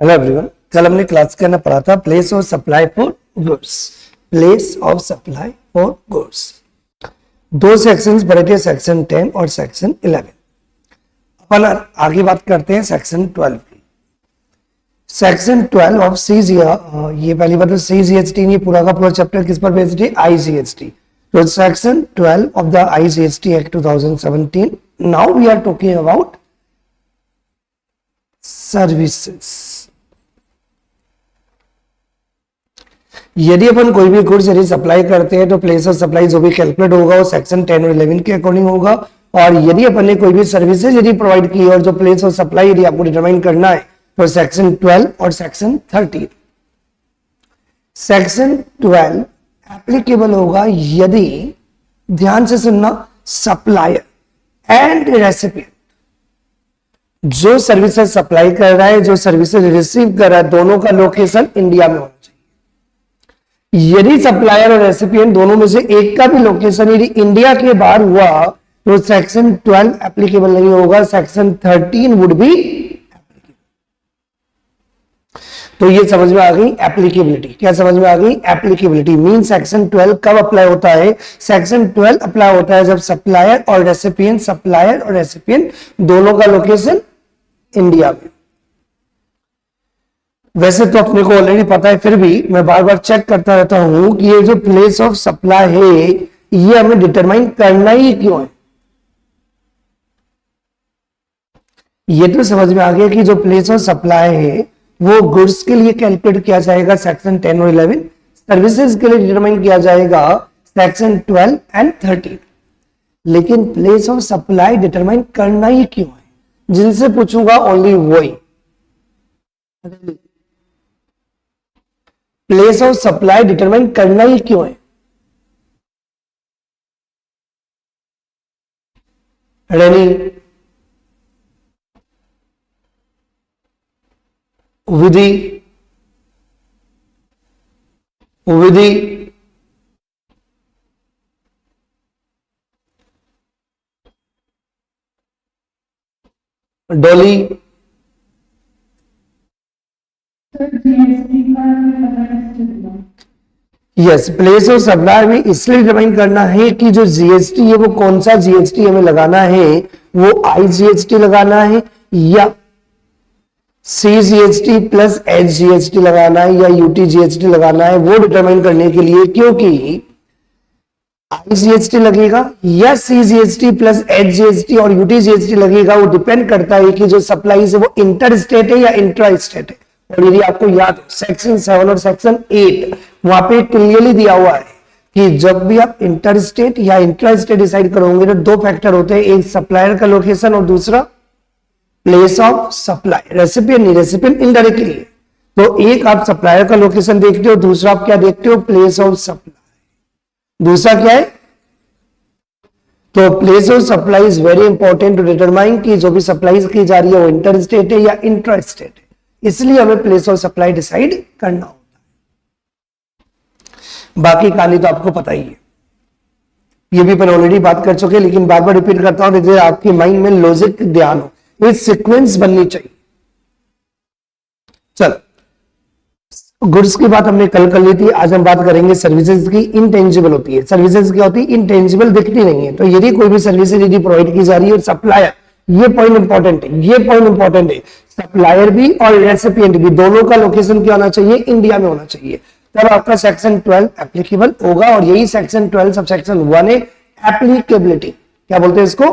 Hello everyone, कल हमने class के अंदर पढ़ा था place of supply for goods. Place of supply for goods दो सेक्शंस पढ़े थे, सेक्शन 10 और सेक्शन 11। अपन आगे बात करते हैं सेक्शन 12 की। सेक्शन 12 ऑफ ये पहली बात तो CGST नहीं, पूरा का पूरा चैप्टर किस पर बेस्ड है? IGST। तो section 12 of the IGST act 2017। Now we are talking about services. यदि अपन कोई भी गुड्स यदि सप्लाई करते हैं तो प्लेस ऑफ सप्लाई जो भी कैलकुलेट होगा वो सेक्शन 10 और 11 के अकॉर्डिंग होगा। और यदि अपन ने कोई भी सर्विसेज यदि प्रोवाइड की और जो प्लेस ऑफ सप्लाई यदि आपको डिटरमाइन करना है तो सेक्शन 12 और सेक्शन 13। सेक्शन 12 एप्लीकेबल होगा यदि, ध्यान से सुनना, सप्लायर एंड रेसिपिएंट, जो सर्विसेज सप्लाई कर रहा है जो सर्विसेज रिसीव कर रहा है, दोनों का लोकेशन इंडिया में होना चाहिए। यदि सप्लायर और रेसिपिएंट दोनों में से एक का भी लोकेशन यदि इंडिया के बाहर हुआ तो सेक्शन 12 एप्लीकेबल नहीं होगा, सेक्शन 13 वुड बी एप्लीकेबल। तो ये समझ में आ गई एप्लीकेबिलिटी। क्या समझ में आ गई? एप्लीकेबिलिटी मीन सेक्शन 12 कब अप्लाई होता है? सेक्शन 12 अप्लाई होता है जब सप्लायर और रेसिपिएंट दोनों का लोकेशन इंडिया में। वैसे तो अपने को ऑलरेडी पता है, फिर भी मैं बार बार चेक करता रहता हूं कि ये जो प्लेस ऑफ सप्लाई है ये हमें डिटरमाइन करना ही क्यों है। ये तो समझ में आ गया कि जो प्लेस ऑफ सप्लाई है वो गुड्स के लिए कैलकुलेट किया जाएगा सेक्शन 10 और 11, सर्विसेज के लिए डिटरमाइन किया जाएगा सेक्शन 12 एंड 13। लेकिन प्लेस ऑफ सप्लाई डिटरमाइन करना ही क्यों है? जिनसे पूछूंगा ओनली वही। प्लेस ऑफ सप्लाई डिटरमाइन करना ही क्यों है? Reni, Vidhi, Dolly, yes, place of supply में इसलिए डिटरमाइन करना है कि जो जीएसटी है वो कौन सा जीएसटी हमें लगाना है, वो IGST लगाना है या CGST प्लस HGST लगाना है या UTGST लगाना है, वो डिटरमाइन करने के लिए। क्योंकि IGST लगेगा या CGST प्लस HGST और UTGST लगेगा, वो डिपेंड करता है कि जो सप्लाई है वो इंटर स्टेट है या इंट्रा स्टेट है। और यदि आपको याद सेक्शन 7 और सेक्शन 8 वहां पे क्लियरली दिया हुआ है कि जब भी आप इंटर स्टेट या इंट्रा स्टेट डिसाइड करोगे तो दो फैक्टर होते हैं, एक सप्लायर का लोकेशन और दूसरा प्लेस ऑफ सप्लाई। रेसिपिएंट नहीं, रेसिपिएंट इनडायरेक्टली है। तो एक आप सप्लायर का लोकेशन देखते हो, दूसरा आप क्या देखते हो? Place of supply. दूसरा क्या है? तो place of supply is very important to determine कि जो भी सप्लाई की जा रही है वो इंटर स्टेट है या इंट्रा स्टेट है, इसलिए हमें प्लेस ऑफ सप्लाई डिसाइड करना होता है। बाकी कहानी तो आपको पता ही है, ये भी अपन ऑलरेडी बात कर चुके हैं, लेकिन बार बार रिपीट करता हूं जिससे आपकी माइंड में लॉजिक ध्यान हो, ये सीक्वेंस बननी चाहिए। चलो, गुड्स की बात हमने कल कर ली थी, आज हम बात करेंगे सर्विसेज की। इंटेंजिबल होती है सर्विसेज, क्या होती है? इंटेंजिबल, दिखती नहीं है। तो यदि कोई भी सर्विसेज यदि प्रोवाइड की जा रही है और सप्लायर, ये पॉइंट इंपॉर्टेंट है, ये पॉइंट इंपॉर्टेंट है, सप्लायर भी और रेसिपिएंट भी दोनों का लोकेशन क्या होना चाहिए? इंडिया में होना चाहिए। तब आपका सेक्शन 12 एप्लीकेबल होगा। और यही सेक्शन 12 सब सेक्शन 1 है, एप्लीकेबिलिटी। क्या बोलते हैं इसको?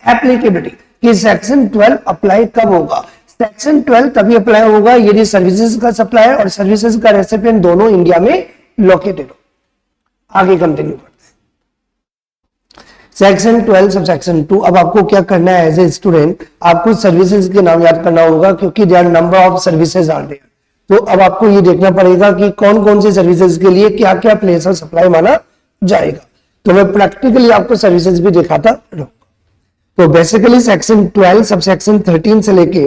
एप्लीकेबिलिटी। कि सेक्शन 12 अप्लाई कब होगा? सेक्शन 12 तभी अप्लाई होगा यदि सर्विसेज का सप्लायर और सर्विसेज का रेसिपिएंट दोनों इंडिया में लोकेटेड हो। आगे कंटिन्यू करते हैं। Section 12 sub section 2। अब आपको क्या करना है एज ए स्टूडेंट? आपको सर्विसेज के नाम याद करना होगा क्योंकि there number of services are there. तो अब आपको ये देखना पड़ेगा कि कौन कौन सी सर्विसेज के लिए क्या क्या प्लेस ऑफ सप्लाई माना जाएगा। तो मैं प्रैक्टिकली आपको सर्विसेज भी दिखाता रहूंगा। तो बेसिकली सेक्शन 12 सब सेक्शन 13 से लेके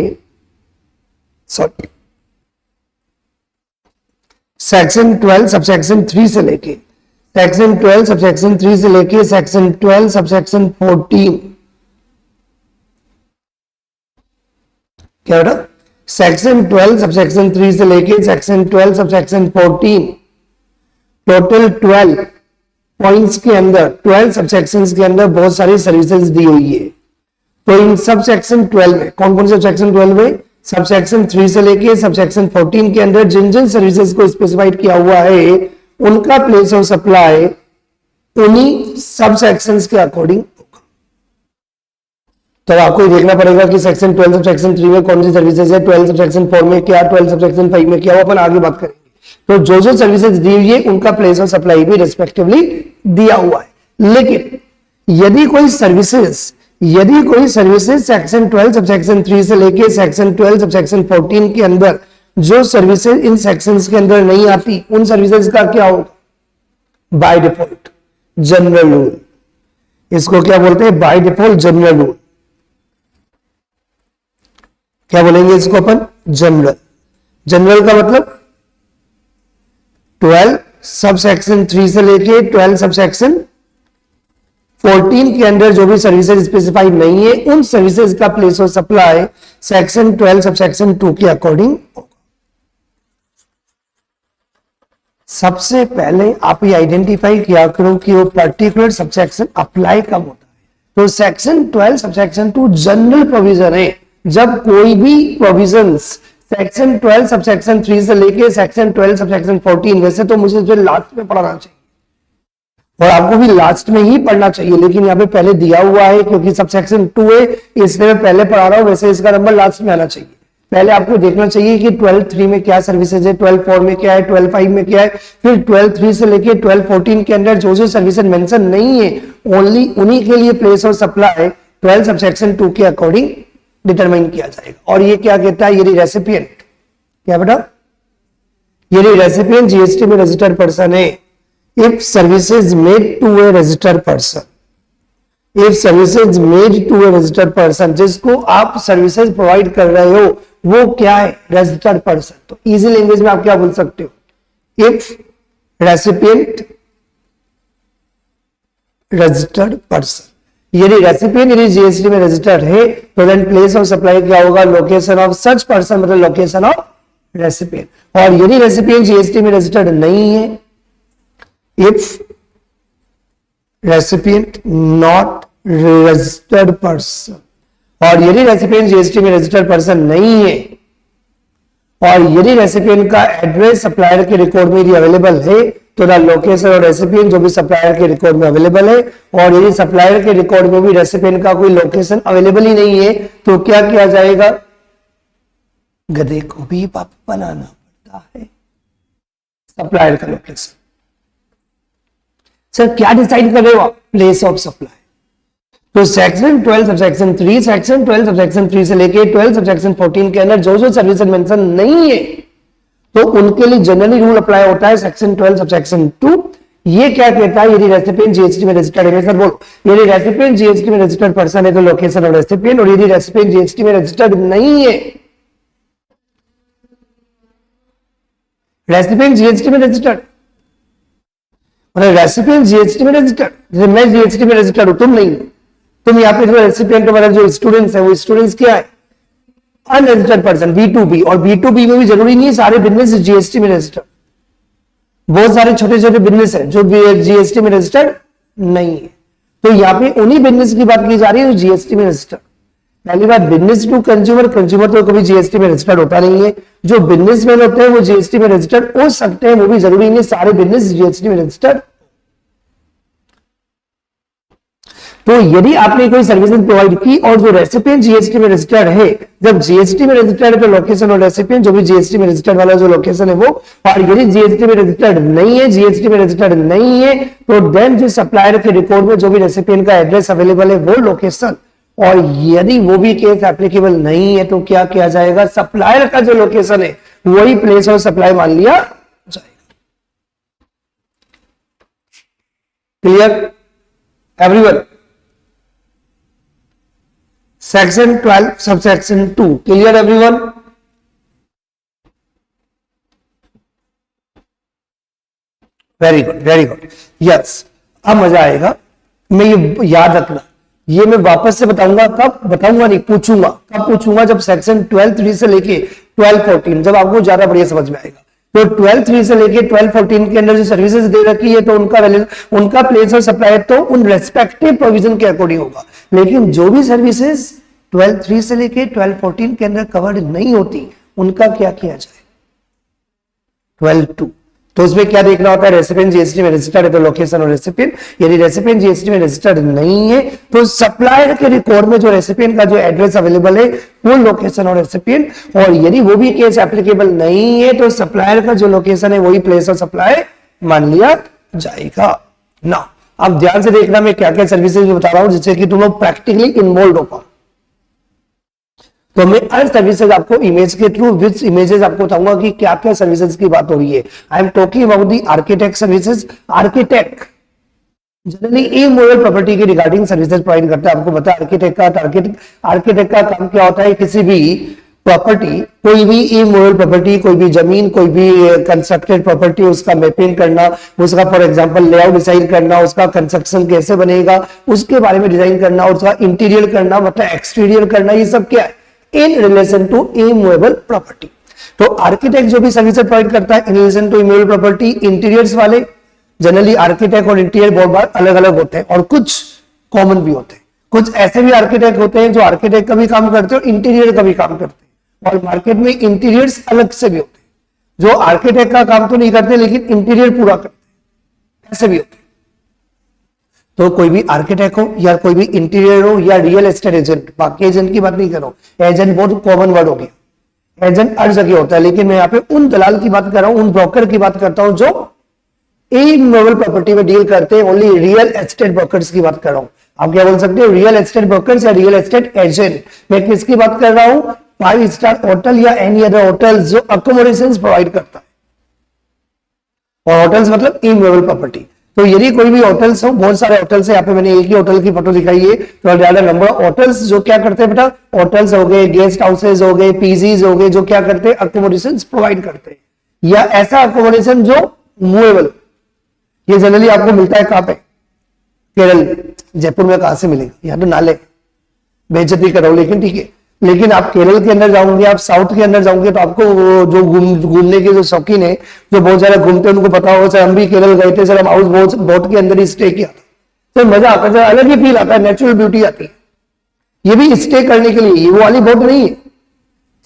सेक्शन 12 सब सेक्शन 3 से लेके सेक्शन 12 सब सेक्शन 3 से लेके सेक्शन 12 सब सेक्शन 14, क्या बेटा? सेक्शन 12 सबसेक्शन 3 से लेके सेक्शन 12 सबसेक्शन 14, टोटल 12 पॉइंट्स के अंदर, 12 सबसेक्शंस के अंदर बहुत सारी सर्विसेज दी हुई है। तो इन सबसेक्शन 12 में कौन कौन से सबसेक्शन 12 में, सबसेक्शन 3 से लेके सबसेक्शन 14 के अंदर जिन जिन सर्विसेज को स्पेसिफाइड किया हुआ है उनका प्लेस ऑफ सप्लाई उन्हीं सबसेक्शंस के अकॉर्डिंग होगा। तो आपको ये देखना पड़ेगा कि सेक्शन 12 सबसेक्शन 3 में कौन सी सर्विसेज है, 12 सबसेक्शन 4 में क्या, 12 सबसेक्शन 5 में क्या, वो अपन आगे बात करेंगे। तो जो जो सर्विसेज दी हुई है उनका प्लेस ऑफ सप्लाई भी रिस्पेक्टिवली दिया हुआ है। लेकिन यदि कोई सर्विसेज सेक्शन 12 सबसेक्शन 3 से लेके सेक्शन 12 सबसेक्शन 14 के अंदर जो सर्विसेज इन सेक्शंस के अंदर नहीं आती, उन सर्विसेज का क्या होगा, बाय डिफॉल्ट जनरल रूल, इसको क्या बोलते हैं, बाय डिफॉल्ट जनरल रूल। क्या बोलेंगे इसको अपन, जनरल का मतलब 12 सबसेक्शन 3 से लेके 12 सबसेक्शन 14 के अंदर जो भी सर्विसेज स्पेसिफाइड नहीं है उन सर्विसेज का place of supply section 12 subsection 2 के अकॉर्डिंग। सबसे पहले आप ये आइडेंटिफाई किया करो कि वो पर्टिकुलर सबसेक्शन अप्लाई कब होता है। तो सेक्शन 12 सबसेक्शन 2 जनरल प्रोविजन है। जब कोई भी प्रोविजंस सेक्शन 12 सबसेक्शन 3 से लेके सेक्शन 12 सबसेक्शन 14, वैसे तो मुझे जो लास्ट में पढ़ाना चाहिए और आपको भी लास्ट में ही पढ़ना चाहिए, लेकिन यहाँ पे पहले दिया हुआ है क्योंकि सबसेक्शन 2 है इसलिए मैं पहले पढ़ा रहा हूं, वैसे इसका नंबर लास्ट में आना चाहिए। पहले आपको देखना चाहिए कि 12(3) में क्या सर्विसेज है, 12(4) में क्या है, 12(5) में क्या है, फिर 12(3) से लेके 12(14) के अंदर जो जो सर्विसेज मेंशन नहीं है ओनली उन्हीं के लिए प्लेस ऑफ सप्लाई 12 सबसेक्शन 2 के अकॉर्डिंग डिटरमाइन किया जाएगा। और ये क्या कहता है, यदि रेसिपिएंट, क्या बेटा, यदि रेसिपिएंट जीएसटी में रजिस्टर्ड पर्सन है, if services made to a registered person, if services made to a registered person, जिसको आप सर्विसेज प्रोवाइड कर रहे हो वो क्या है, रजिस्टर्ड पर्सन। तो इजी लैंग्वेज में आप क्या बोल सकते हो, if recipient रजिस्टर्ड पर्सन, यदि रेसिपिएंट यदि जीएसटी में रजिस्टर्ड है तो देन प्लेस ऑफ सप्लाई क्या होगा, लोकेशन ऑफ सच पर्सन, मतलब लोकेशन ऑफ रेसिपिएंट। और यदि रेसिपिएंट जीएसटी में रजिस्टर्ड नहीं है, if recipient not registered person, और यदि रेसिपिएंट जीएसटी में रजिस्टर्ड पर्सन नहीं है और यदि रेसिपिएंट का एड्रेस सप्लायर के रिकॉर्ड में यदि अवेलेबल है तो द लोकेशन और रेसिपिएंट जो भी सप्लायर के रिकॉर्ड में अवेलेबल है, और यदि सप्लायर के रिकॉर्ड में भी रेसिपिएंट का कोई लोकेशन अवेलेबल ही नहीं है तो क्या किया जाएगा, गधे को भी पाप बनाना पड़ता है, सप्लायर का लोकेशन। सर क्या डिसाइड कर रहे हो आप, प्लेस ऑफ सप्लाई। तो सेक्शन 12 सबसेक्शन 3, सेक्शन 12 सबसेक्शन 3 से लेके 12 सबसेक्शन 14 के अंदर जो जो सर्विसेज मेंशन नहीं है तो उनके लिए जनरली रूल अप्लाई होता है सेक्शन 12 सबसेक्शन 2। ये क्या कहता है, यदि रेसिपिएंट जीएसटी में रजिस्टर्ड है, सर बोलो, यदि रेसिपिएंट जीएसटी में रजिस्टर्ड पर्सन है तो लोकेशन ऑफ रेसिपिएंट, और यदि रेसिपिएंट जीएसटी में रजिस्टर्ड नहीं है, रेसिपिएंट जीएसटी में रजिस्टर्ड, रेसिपिएंट जीएसटी में रजिस्टर्ड, जैसे मैं जीएसटी में रजिस्टर्ड हूं, तुम नहीं, तुम यहाँ पे जो रेसिपिएंट हमारे जो स्टूडेंट्स है वो स्टूडेंट्स क्या है, अनरजिस्टर्ड पर्सन, B2B। और B2B में भी जरूरी नहीं है सारे बिजनेस जीएसटी में रजिस्टर्ड, बहुत सारे छोटे छोटे बिजनेस है जो जीएसटी में रजिस्टर्ड नहीं है। तो यहाँ पे उन्हीं बिजनेस की बात की जा रही है जो जीएसटी में रजिस्टर्ड। पहली बात, बिजनेस टू कंज्यूमर, कंज्यूमर तो कभी जीएसटी में रजिस्टर्ड होता नहीं है, जो बिजनेसमैन होते हैं वो जीएसटी में रजिस्टर्ड हो सकते हैं, वो भी जरूरी नहीं सारे बिजनेस जीएसटी में रजिस्टर्ड। तो यदि आपने कोई सर्विसेज प्रोवाइड की और जो रेसिपिएंट जीएसटी में रजिस्टर्ड है, जब जीएसटी में रजिस्टर्ड है तो लोकेशन और रेसिपिएंट जो भी जीएसटी में रजिस्टर्ड वाला जो लोकेशन है वो, और यदि जीएसटी में रजिस्टर्ड नहीं है, जीएसटी में रजिस्टर्ड नहीं है तो देन जो सप्लायर के रिकॉर्ड में जो भी रेसिपिएंट का एड्रेस अवेलेबल है वो लोकेशन, और यदि वो भी केस एप्लीकेबल नहीं है तो क्या किया जाएगा, सप्लायर का जो लोकेशन है वही प्लेस ऑफ सप्लाई मान लिया जाएगा। Clear everyone? Section 12 subsection 2 clear everyone? Very good, very good, yes. अब मजा आएगा, मैं ये याद रखना, ये मैं वापस से बताऊंगा, कब बताऊंगा नहीं, पूछूंगा। कब पूछूंगा? जब सेक्शन 12(3) से लेके 12(14), जब आपको ज्यादा बढ़िया समझ में आएगा। तो 12(3) से लेके 12(14) के अंदर जो सर्विसेज दे रखी है, तो उनका प्लेस और सप्लाई तो उन रेस्पेक्टिव प्रोविजन के अकॉर्डिंग होगा। लेकिन जो भी सर्विसेज 12(3) से लेके 12(14) के अंदर कवर्ड नहीं होती, उनका क्या किया जाए? 12(2). तो उसमें क्या देखना होता है? रेसिपिएंट जीएसटी में रजिस्टर्ड है तो लोकेशन और रेसिपिएंट, यदि रेसिपिएंट जीएसटी में रजिस्टर्ड नहीं है तो सप्लायर के रिकॉर्ड में जो रेसिपिएंट का जो एड्रेस अवेलेबल है वो लोकेशन और रेसिपिएंट, और यदि वो भी केस एप्लीकेबल नहीं है तो सप्लायर का जो लोकेशन है वही प्लेस ऑफ सप्लाई मान लिया जाएगा ना। अब ध्यान से देखना मैं क्या क्या सर्विसेज बता रहा हूं जिससे कि तुम लोग प्रैक्टिकली इन्वॉल्व हो पाओ। तो मैं हर सर्विसेज आपको इमेज के थ्रू विद इमेजेस आपको बताऊंगा कि क्या क्या सर्विसेज की बात हो रही है। I am talking about the architect services. Architect generally immovable property की रिगार्डिंग सर्विसेज प्रोवाइड करता है। आपको पता है आर्किटेक्ट का काम क्या होता है? किसी भी प्रॉपर्टी, कोई भी इमूवेबल प्रॉपर्टी, कोई भी जमीन, कोई भी कंस्ट्रक्टेड प्रॉपर्टी, उसका मैपिंग करना, उसका फॉर एग्जांपल लेआउट डिसाइड करना, उसका कंस्ट्रक्शन कैसे बनेगा उसके बारे में डिजाइन करना, उसका इंटीरियर करना, मतलब एक्सटीरियर करना, ये सब क्या है? In relation to immovable property. तो आर्किटेक्ट जो भी सर्विसेज प्रोवाइड करता है in relation to immovable property, interiors वाले जनरली आर्किटेक्ट और इंटीरियर बहुत बार अलग अलग होते हैं और कुछ कॉमन भी होते हैं। कुछ ऐसे भी आर्किटेक्ट होते हैं जो आर्किटेक्ट का भी काम करते हैं और इंटीरियर का भी काम करते हैं, और मार्केट में इंटीरियर्स अलग से भी होते हैं जो आर्किटेक्ट का काम तो नहीं करते लेकिन इंटीरियर पूरा करते हैं, ऐसे भी होते हैं। तो कोई भी आर्किटेक्ट हो या कोई भी इंटीरियर हो या रियल एस्टेट एजेंट, बाकी एजेंट की बात नहीं कर रहा हूं, एजेंट बहुत कॉमन वर्ड हो गया, एजेंट हर जगह होता है, लेकिन मैं यहाँ पे उन दलाल की बात कर रहा हूं, उन ब्रोकर की बात करता हूं जो इमूवेबल प्रॉपर्टी में डील करते हैं, ओनली रियल एस्टेट ब्रोकर्स की बात कर रहा हूं। आप क्या बोल सकते हो? रियल एस्टेट ब्रोकर्स या रियल एस्टेट एजेंट। मैं किसकी बात कर रहा हूं? 5 स्टार होटल या एनी अदर होटल जो अकोमोडेशन प्रोवाइड करता है, और होटल्स मतलब इमूवेबल प्रॉपर्टी। तो यदि कोई भी होटल्स हो, बहुत सारे होटल्स है, यहाँ पे मैंने एक ही होटल की फोटो दिखाई है, तो ज्यादा नंबर ऑफ होटल्स जो क्या करते हैं बेटा? होटल्स हो गए, गेस्ट हाउसेज हो गए, पीजीज हो गए, जो क्या करते हैं? अकोमोडेशन प्रोवाइड करते हैं, या ऐसा अकोमोडेशन जो मूवेबल। ये जनरली आपको मिलता है कहां पे? केरल। जयपुर में कहां से मिलेगा? यहाँ तो नाले, बेइज्जती कर रहा हूं लेकिन ठीक है। लेकिन आप केरल के अंदर जाओगे, आप साउथ के अंदर जाओगे तो आपको जो घूमने के जो शौकीन है, जो बहुत ज्यादा घूमते हैं, उनको पता होगा सर हम भी केरल गए थे सर, हम हाउस बोट के अंदर ही स्टे किया था, तो मजा आता है, अलग ही फील आता है, नेचुरल ब्यूटी आती है। ये भी स्टे करने के लिए, वो वाली बोट नहीं है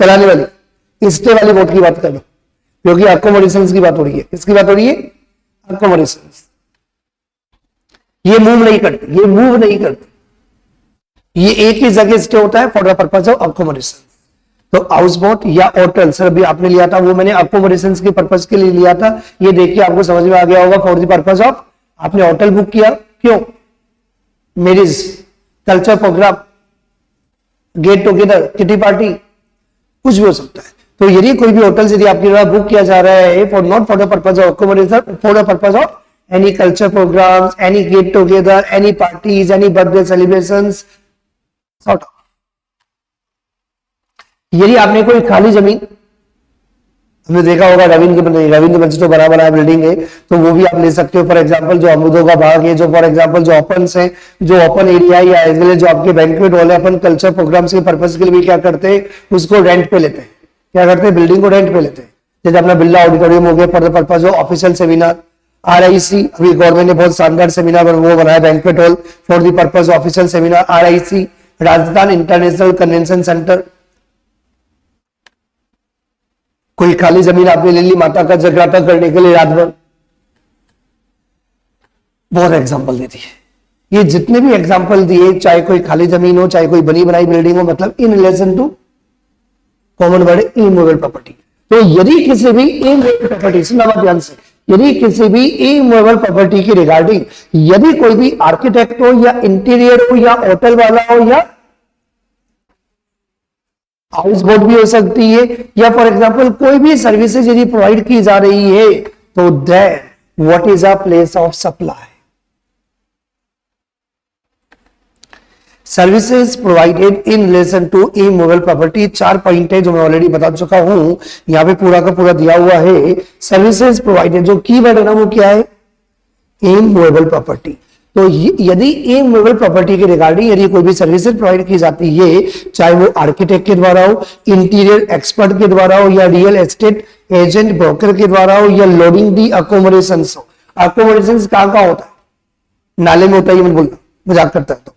चलाने वाली, स्टे वाली बोट की बात कर लो, क्योंकि अकोमोडेशन की बात हो रही है। किसकी बात हो रही है? अकोमोडेशन। ये मूव नहीं करती, ये मूव नहीं करती, ये एक ही जगह स्टे होता है for the purpose of accommodation. तो हाउस बोट या होटल सर अभी आपने लिया था, वो मैंने अकोमोडेशन के पर्पज के लिए लिया था। ये देखिए आपको समझ में आ गया होगा, फॉर द पर्पज ऑफ, आपने होटल बुक किया क्यों? Marriage, culture program, get together, kitty party, कुछ भी हो सकता है। तो यदि कोई भी होटल यदि आपके द्वारा बुक किया जा रहा है for not for the purpose of accommodation, for the purpose of any culture programs, any get together, any parties, any birthday celebrations, sort of. यदि आपने कोई खाली जमीन, हमने देखा होगा रविंद्र मंच तो बना बनाया बिल्डिंग है, तो वो भी आप ले सकते हो। फॉर एग्जांपल जो अमरूदों का बाग है, जो फॉर एग्जांपल जो ओपन है, जो ओपन एरिया या एज वेल जो आपके बैंक्वेट हॉल है, अपन कल्चर प्रोग्राम्स के पर्पज के लिए भी क्या करते हैं? उसको रेंट पे लेते हैं। क्या करते हैं? बिल्डिंग को रेंट पे लेते हैं। जैसे अपना बिरला ऑडिटोरियम हो गया for the purpose of official seminar, RIC, अभी गवर्नमेंट ने बहुत शानदार सेमिनार वो बनाया banquet hall for the purpose of official seminar, RIC, Rajasthan international convention centre. कोई खाली जमीन आपने ले ली माता का जगराता करने के लिए रात भर, बहुत एग्जांपल दे दिए। ये जितने भी एग्जांपल दिए, चाहे कोई खाली जमीन हो, चाहे कोई बनी बनाई बिल्डिंग हो, मतलब in relation to common word immovable property. तो यदि किसी भी इमूवेबल प्रॉपर्टी, सुनना बात ध्यान से, यदि किसी भी इमूवेबल प्रॉपर्टी की रिगार्डिंग यदि कोई भी आर्किटेक्ट हो या इंटीरियर हो या होटल वाला हो या हाउस बोट भी हो सकती है, या फॉर एग्जांपल कोई भी सर्विसेज यदि प्रोवाइड की जा रही है, तो then what is a place of supply? Services provided in relation to immovable property. 4 point है जो मैं ऑलरेडी बता चुका हूं, यहां पे पूरा का पूरा दिया हुआ है। सर्विसेज प्रोवाइडेड, जो कीवर्ड है ना वो क्या है? Immovable property. तो यदि इमूवेबल प्रॉपर्टी के रिगार्डिंग यदि कोई भी सर्विसेज प्रोवाइड की जाती है, चाहे वो आर्किटेक्ट के द्वारा हो, इंटीरियर एक्सपर्ट के द्वारा हो, या रियल एस्टेट एजेंट ब्रोकर के द्वारा हो, या लोडिंग दी अकोमोडेशन हो। अकोमोडेशन कहां होता है? नाले में होता है, ये मैं बोलता मजाक करता है। तो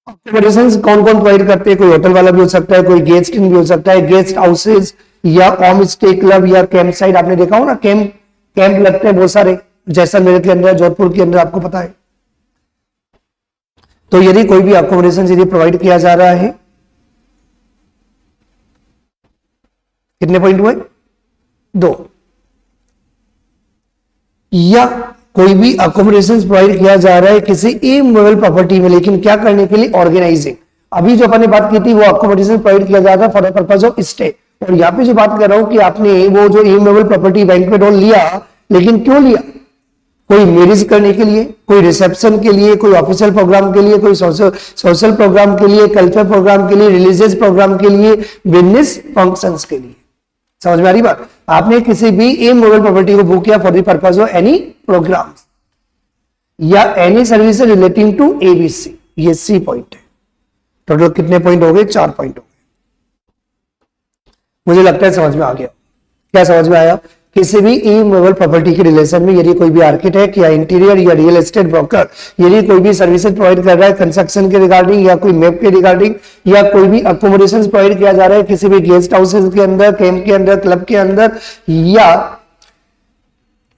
अकोमोडेशन कौन कौन प्रोवाइड करते हैं? कोई होटल वाला भी हो सकता है, कोई गेस्ट इन भी हो सकता है, गेस्ट हाउसेज या होम स्टे क्लब या कैंप साइट। आपने देखा हो ना, कैंप लगते हैं बहुत सारे, जैसलमेर के अंदर, जोधपुर के अंदर, आपको पता है। तो यदि कोई भी अकोमोडेशन यदि प्रोवाइड किया जा रहा है, कितने पॉइंट हुए? 2। या कोई भी अकोमोडेशन प्रोवाइड किया जा रहा है किसी इमूवेबल प्रॉपर्टी में, लेकिन क्या करने के लिए? ऑर्गेनाइजिंग। अभी जो अपने बात की थी वो अकोमोडेशन प्रोवाइड किया जाता है for the purpose of stay, और यहाँ पे जो बात कर रहा हूं कि आपने वो जो इमूवेबल प्रॉपर्टी बैंक्वेट हॉल लिया, लेकिन क्यों लिया? कोई मैरिज करने के लिए, कोई रिसेप्शन के लिए, कोई ऑफिशियल प्रोग्राम के लिए, कोई सोशल प्रोग्राम के लिए, कल्चरल प्रोग्राम के लिए, रिलीजियस प्रोग्राम के लिए, बिजनेस फंक्शंस के लिए। समझ में आ रही बात? आपने किसी भी इमूवेबल प्रॉपर्टी को बुक किया for the purpose of any program या any service relating to ABC, ये सी पॉइंट है। टोटल कितने पॉइंट हो गए? 4 पॉइंट हो गए। मुझे लगता है समझ में आ गया। क्या समझ में आया? किसी भी इमूवेबल प्रॉपर्टी के रिलेशन में यदि कोई भी आर्किटेक्ट या इंटीरियर या रियल एस्टेट ब्रोकर यदि कोई भी सर्विसेज प्रोवाइड कर रहा है कंस्ट्रक्शन के रिगार्डिंग, या कोई मैप के रिगार्डिंग, या कोई भी अकोमोडेशन प्रोवाइड किया जा रहा है किसी भी गेस्ट हाउसेज के अंदर, कैंप के अंदर, क्लब के अंदर, या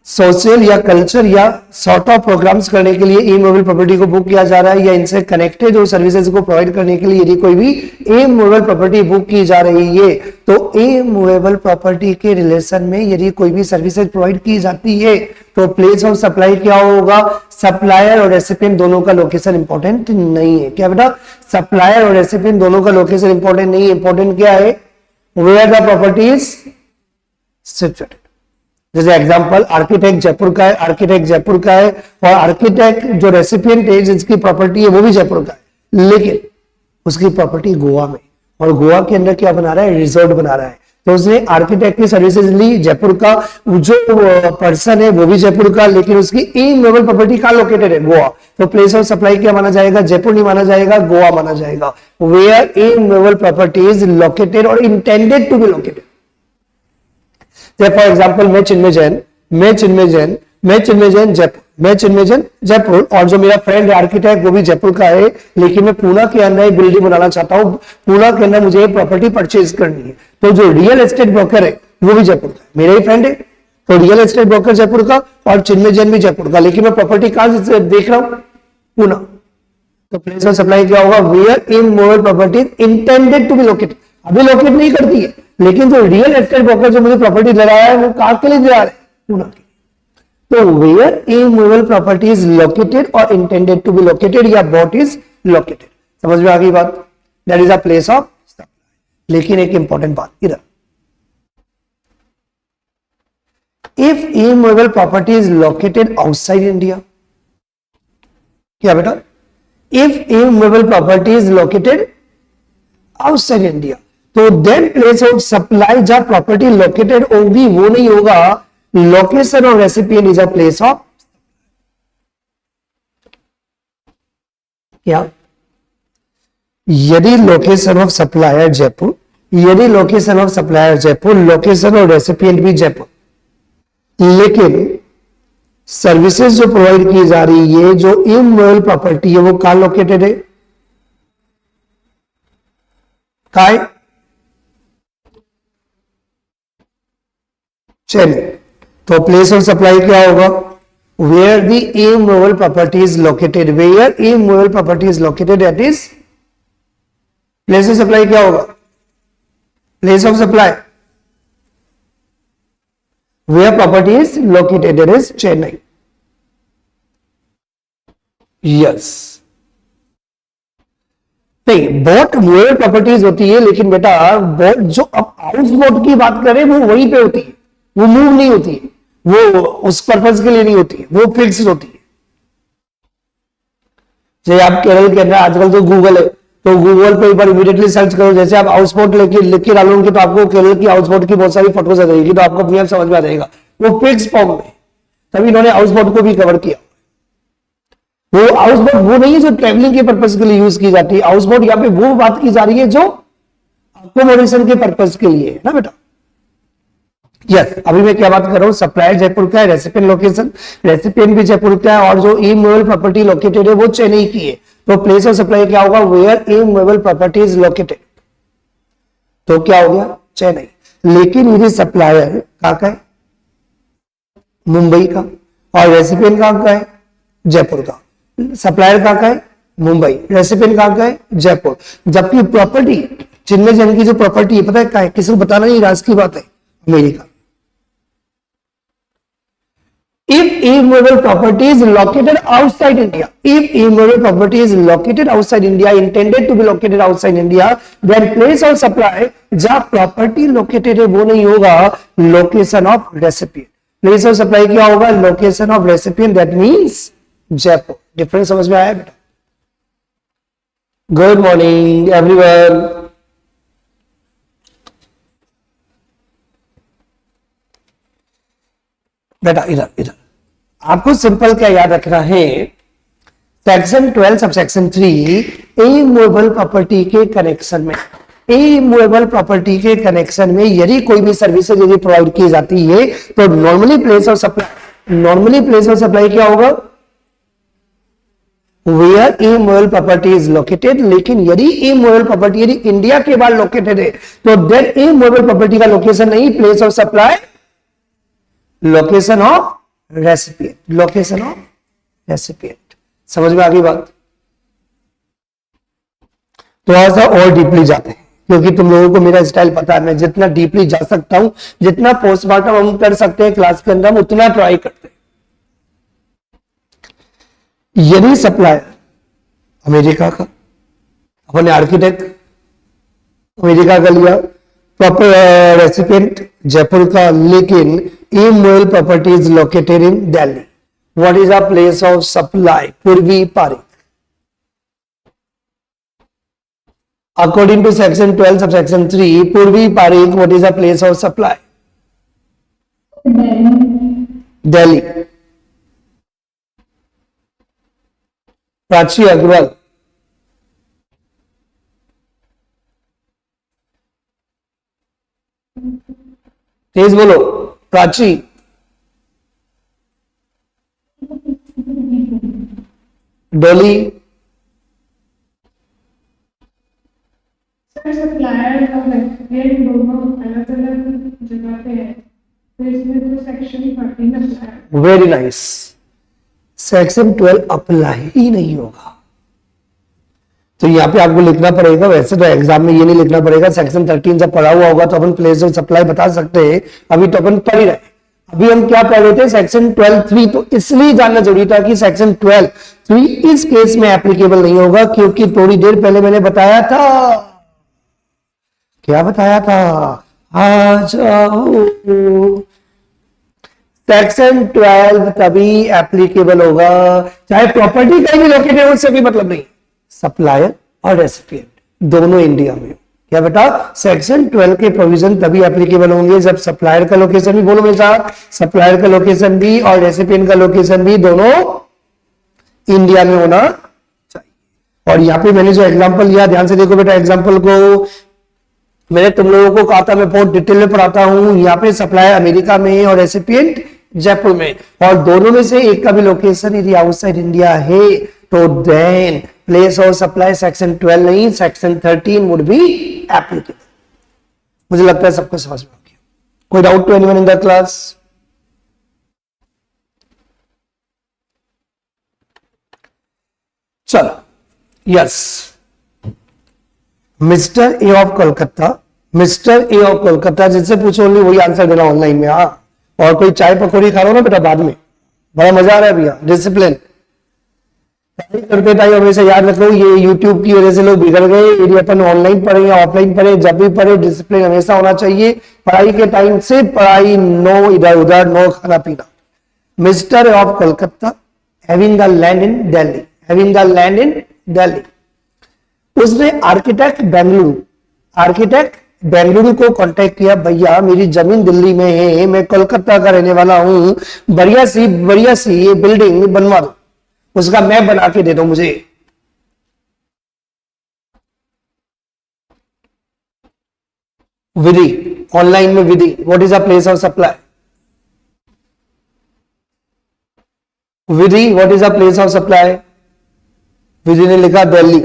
सोशल या कल्चर या सॉर्ट ऑफ प्रोग्राम्स करने के लिए इमूवेबल प्रॉपर्टी को बुक किया जा रहा है, या इनसे कनेक्टेड जो सर्विसेज को प्रोवाइड करने के लिए यदि कोई भी इमूवेबल प्रॉपर्टी बुक की जा रही है, तो इमूवेबल प्रॉपर्टी के रिलेशन में यदि कोई भी सर्विसेज प्रोवाइड की जाती है तो प्लेस ऑफ सप्लाई क्या होगा? सप्लायर और रेसिपिएंट दोनों का लोकेशन इंपॉर्टेंट नहीं है। क्या बेटा? सप्लायर और रेसिपिएंट दोनों का लोकेशन इंपॉर्टेंट नहीं है। इंपॉर्टेंट क्या है? Where the property is situated. जैसे एग्जांपल, आर्किटेक्ट जयपुर का है, और आर्किटेक्ट जो रेसिपिएंट है जिसकी प्रॉपर्टी है वो भी जयपुर का है, लेकिन उसकी प्रॉपर्टी गोवा में, और गोवा के अंदर क्या बना रहा है? रिजॉर्ट बना रहा है। तो उसने आर्किटेक्ट की सर्विसेज ली जयपुर का, जो पर्सन है वो भी जयपुर का, लेकिन उसकी इमूवेबल प्रॉपर्टी कहां लोकेटेड है? गोवा। तो प्लेस ऑफ सप्लाई क्या माना जाएगा? जयपुर नहीं माना जाएगा, गोवा माना जाएगा। Where immovable property is located और intended to be located. For example, मैं चिन्मय जैन जयपुर, और जो मेरा फ्रेंड है आर्किटेक्ट वो भी जयपुर का है, लेकिन मैं पुणे के अंदर एक बिल्डिंग बनाना चाहता हूँ, पुणे के अंदर मुझे प्रॉपर्टी परचेज करनी है। तो जो रियल एस्टेट ब्रोकर है वो भी जयपुर का, मेरा ही फ्रेंड है, तो रियल एस्टेट ब्रोकर जयपुर का और चिन्मय जैन भी जयपुर का, लेकिन मैं प्रॉपर्टी कहां से देख रहा हूं? पुणे। तो प्लेस ऑफ सप्लाई क्या होगा? Where immovable property intended to be located. अभी लोकेट नहीं करती है, लेकिन जो रियल एस्टेट ब्रोकर जो मुझे प्रॉपर्टी दे रहा है वो कहां के लिए दे रहा है? पुणे के। तो where immovable property is located और इंटेंडेड टू बी लोकेटेड या बॉट इज लोकेटेड। समझ में आ गई बात? That is a place of supply. लेकिन एक इंपॉर्टेंट बात इधर, if immovable property is located outside India, क्या बेटा? If immovable property is located outside India, तो देन प्लेस ऑफ सप्लाई जहां प्रॉपर्टी लोकेटेड होगी वो नहीं होगा, location of recipient is a place of. क्या? यदि location of supplier Jaipur, location of recipient भी जयपुर, लेकिन सर्विसेज जो प्रोवाइड की जा रही है, जो इमूवेबल प्रॉपर्टी है वो कहां लोकेटेड है? कहां है? चलिए, तो प्लेस ऑफ सप्लाई क्या होगा? Where the immovable property is located, where immovable property is located that is place of supply. क्या होगा? Place of supply where property is located that is Chennai. Yes, नहीं, बोट मूवेबल प्रॉपर्टीज होती है, लेकिन बेटा boat जो अब हाउस बोट की बात करें वो वहीं पे होती है, वो मूव नहीं होती है, वो उस पर्पज के लिए नहीं होती है, वो फिक्स होती है। जैसे आप केरल के अंदर आजकल तो गूगल है, तो गूगल पे एक बार इमीडिएटली सर्च करो, जैसे आप हाउस बोट लिख के डालोगे तो आपको केरल की हाउस बोट की बहुत सारी फोटोज आ जाएगी, तो आपको अपने आप समझ में आ जाएगा वो फिक्स फॉर्म में। तभी इन्होंने हाउस बोट को भी कवर किया। वो हाउस बोट वो नहीं है जो ट्रेवलिंग के पर्पज के लिए यूज की जाती है। हाउस बोट यहाँ पे वो बात की जा रही है जो अकोमोडेशन के पर्पज के लिए है ना बेटा। यस अभी मैं क्या बात कर रहा हूं, सप्लायर जयपुर का है, रेसिपिएंट लोकेशन रेसिपिएंट भी जयपुर का है, और जो इमूवेबल प्रॉपर्टी लोकेटेड है वो चेन्नई की है। तो प्लेस ऑफ सप्लाई क्या होगा, where immovable property is located, तो क्या हो गया चेन्नई। लेकिन ये सप्लायर कहां का है, मुंबई का, और रेसिपिएंट कहां का है, जयपुर का। सप्लायर कहां का है, मुंबई, रेसिपिएंट कहां का है, जयपुर। जबकि प्रॉपर्टी चिन्मय जैन की जो प्रॉपर्टी है पता है क्या है, किसी को बताना नहीं, राज की बात है, America. If immovable property is located outside India, if immovable property is located outside India, intended to be located outside India, then place of supply जहां प्रॉपर्टी लोकेटेड है वो नहीं होगा location of recipient. Place of supply क्या होगा, location of recipient, that means Jaipur. Difference समझ में आया बेटा? Good morning everyone. बेटा इधर इधर आपको सिंपल क्या याद रखना है, section 12 sub section 3 immovable property के कनेक्शन में, इमूवेबल प्रॉपर्टी के कनेक्शन में यदि कोई भी सर्विसेज यदि प्रोवाइड की जाती है तो normally place of supply, normally place of supply क्या होगा, where immovable property is located. लेकिन यदि इमूवेबल प्रॉपर्टी यदि इंडिया के बाहर लोकेटेड है तो दैट इमूवेबल प्रॉपर्टी का लोकेशन नहीं, place of supply location of recipient, location of recipient. समझ में आ गई बात? थोड़ा सा और डीपली जाते हैं क्योंकि तुम लोगों को मेरा स्टाइल पता है, मैं जितना डीपली जा सकता हूं, जितना पोस्टमार्टम हम कर सकते हैं क्लास के अंदर हम उतना ट्राई करते हैं। यदि सप्लायर अमेरिका का, अपने आर्किटेक्ट अमेरिका का लिया, प्रॉपर रेसिपिएंट जयपुर का, लेकिन immovable property is located in Delhi, what is a place of supply, पूर्वी Pareek. According to section 12 sub section 3 Purvi Parik what is a place of supply, Delhi. Prachi Agarwal, तेज बोलो प्राची। डोली, सप्लायर और रेसिपिएंट दोनों अलग अलग जगह पे है, तो इसमें तो सेक्शन 13 अप्लाई है। Very nice. सेक्शन 12 अप्लाई ही नहीं होगा तो यहाँ पे आपको लिखना पड़ेगा, वैसे तो एग्जाम में ये नहीं लिखना पड़ेगा, सेक्शन 13 जब पढ़ा हुआ होगा तो अपन प्लेस ऑफ सप्लाई बता सकते हैं, अभी तो अपन पढ़ ही रहे। अभी हम क्या पढ़ रहे थे, सेक्शन 12(3), तो इसलिए जानना जरूरी था कि सेक्शन 12(3) इस केस में एप्लीकेबल नहीं होगा क्योंकि थोड़ी देर पहले मैंने बताया था, क्या बताया था, आ जाओ, सेक्शन 12 तभी एप्लीकेबल होगा चाहे प्रॉपर्टी कहीं भी लोकेटेड हो, उससे भी मतलब नहीं, सप्लायर और रेसिपिएंट दोनों इंडिया में। क्या बेटा, सेक्शन 12 के प्रोविजन तभी एप्लीकेबल होंगे जब सप्लायर का लोकेशन भी, बोलो मेरे साथ, सप्लायर का लोकेशन भी और रेसिपिएंट का लोकेशन भी दोनों इंडिया में होना चाहिए। और यहाँ पे मैंने जो एग्जांपल लिया, ध्यान से देखो बेटा एग्जांपल को, मैंने तुम लोगों को कहा था मैं बहुत डिटेल में पढ़ाता हूं। यहाँ पे सप्लायर अमेरिका में है और रेसिपिएंट जयपुर में, और दोनों में से एक का भी लोकेशन यदि आउटसाइड इंडिया है तो then place of supply section 12 नहीं, सेक्शन 13 वुड बी एप्लीकेबल। मुझे लगता है सबको समझ में आ गया। कोई doubt to anyone in the class? चलो, yes, mister A of Kolkata, mister A of Kolkata, जिससे पूछो ओनली वही आंसर देना ऑनलाइन में। हाँ, और कोई चाय पकौड़ी खा रहा हो ना बेटा बाद में, बड़ा मजा आ रहा है भैया, डिसिप्लिन करते टाइम हमेशा याद रखो, ये यूट्यूब की वजह से लोग बिगड़ गए। यदि अपन ऑनलाइन पढ़े या ऑफलाइन पढ़े, जब भी पढ़े डिसिप्लिन हमेशा होना चाहिए। पढ़ाई के टाइम से पढ़ाई, नो इधर उधर, नो खाना पीना। Mister of Kolkata having the land in Delhi, having the land in Delhi, उसने आर्किटेक्ट बेंगलुरु, आर्किटेक्ट बेंगलुरु को कांटेक्ट किया, भैया मेरी जमीन दिल्ली में है, मैं कोलकाता का रहने वाला हूं, बढ़िया सी ये बिल्डिंग बनवा दो। उसका मैप बना के दे दो मुझे। विधि, ऑनलाइन में Vidhi, what is the place of supply? Vidhi, what is the place of supply? Vidhi ने लिखा दिल्ली।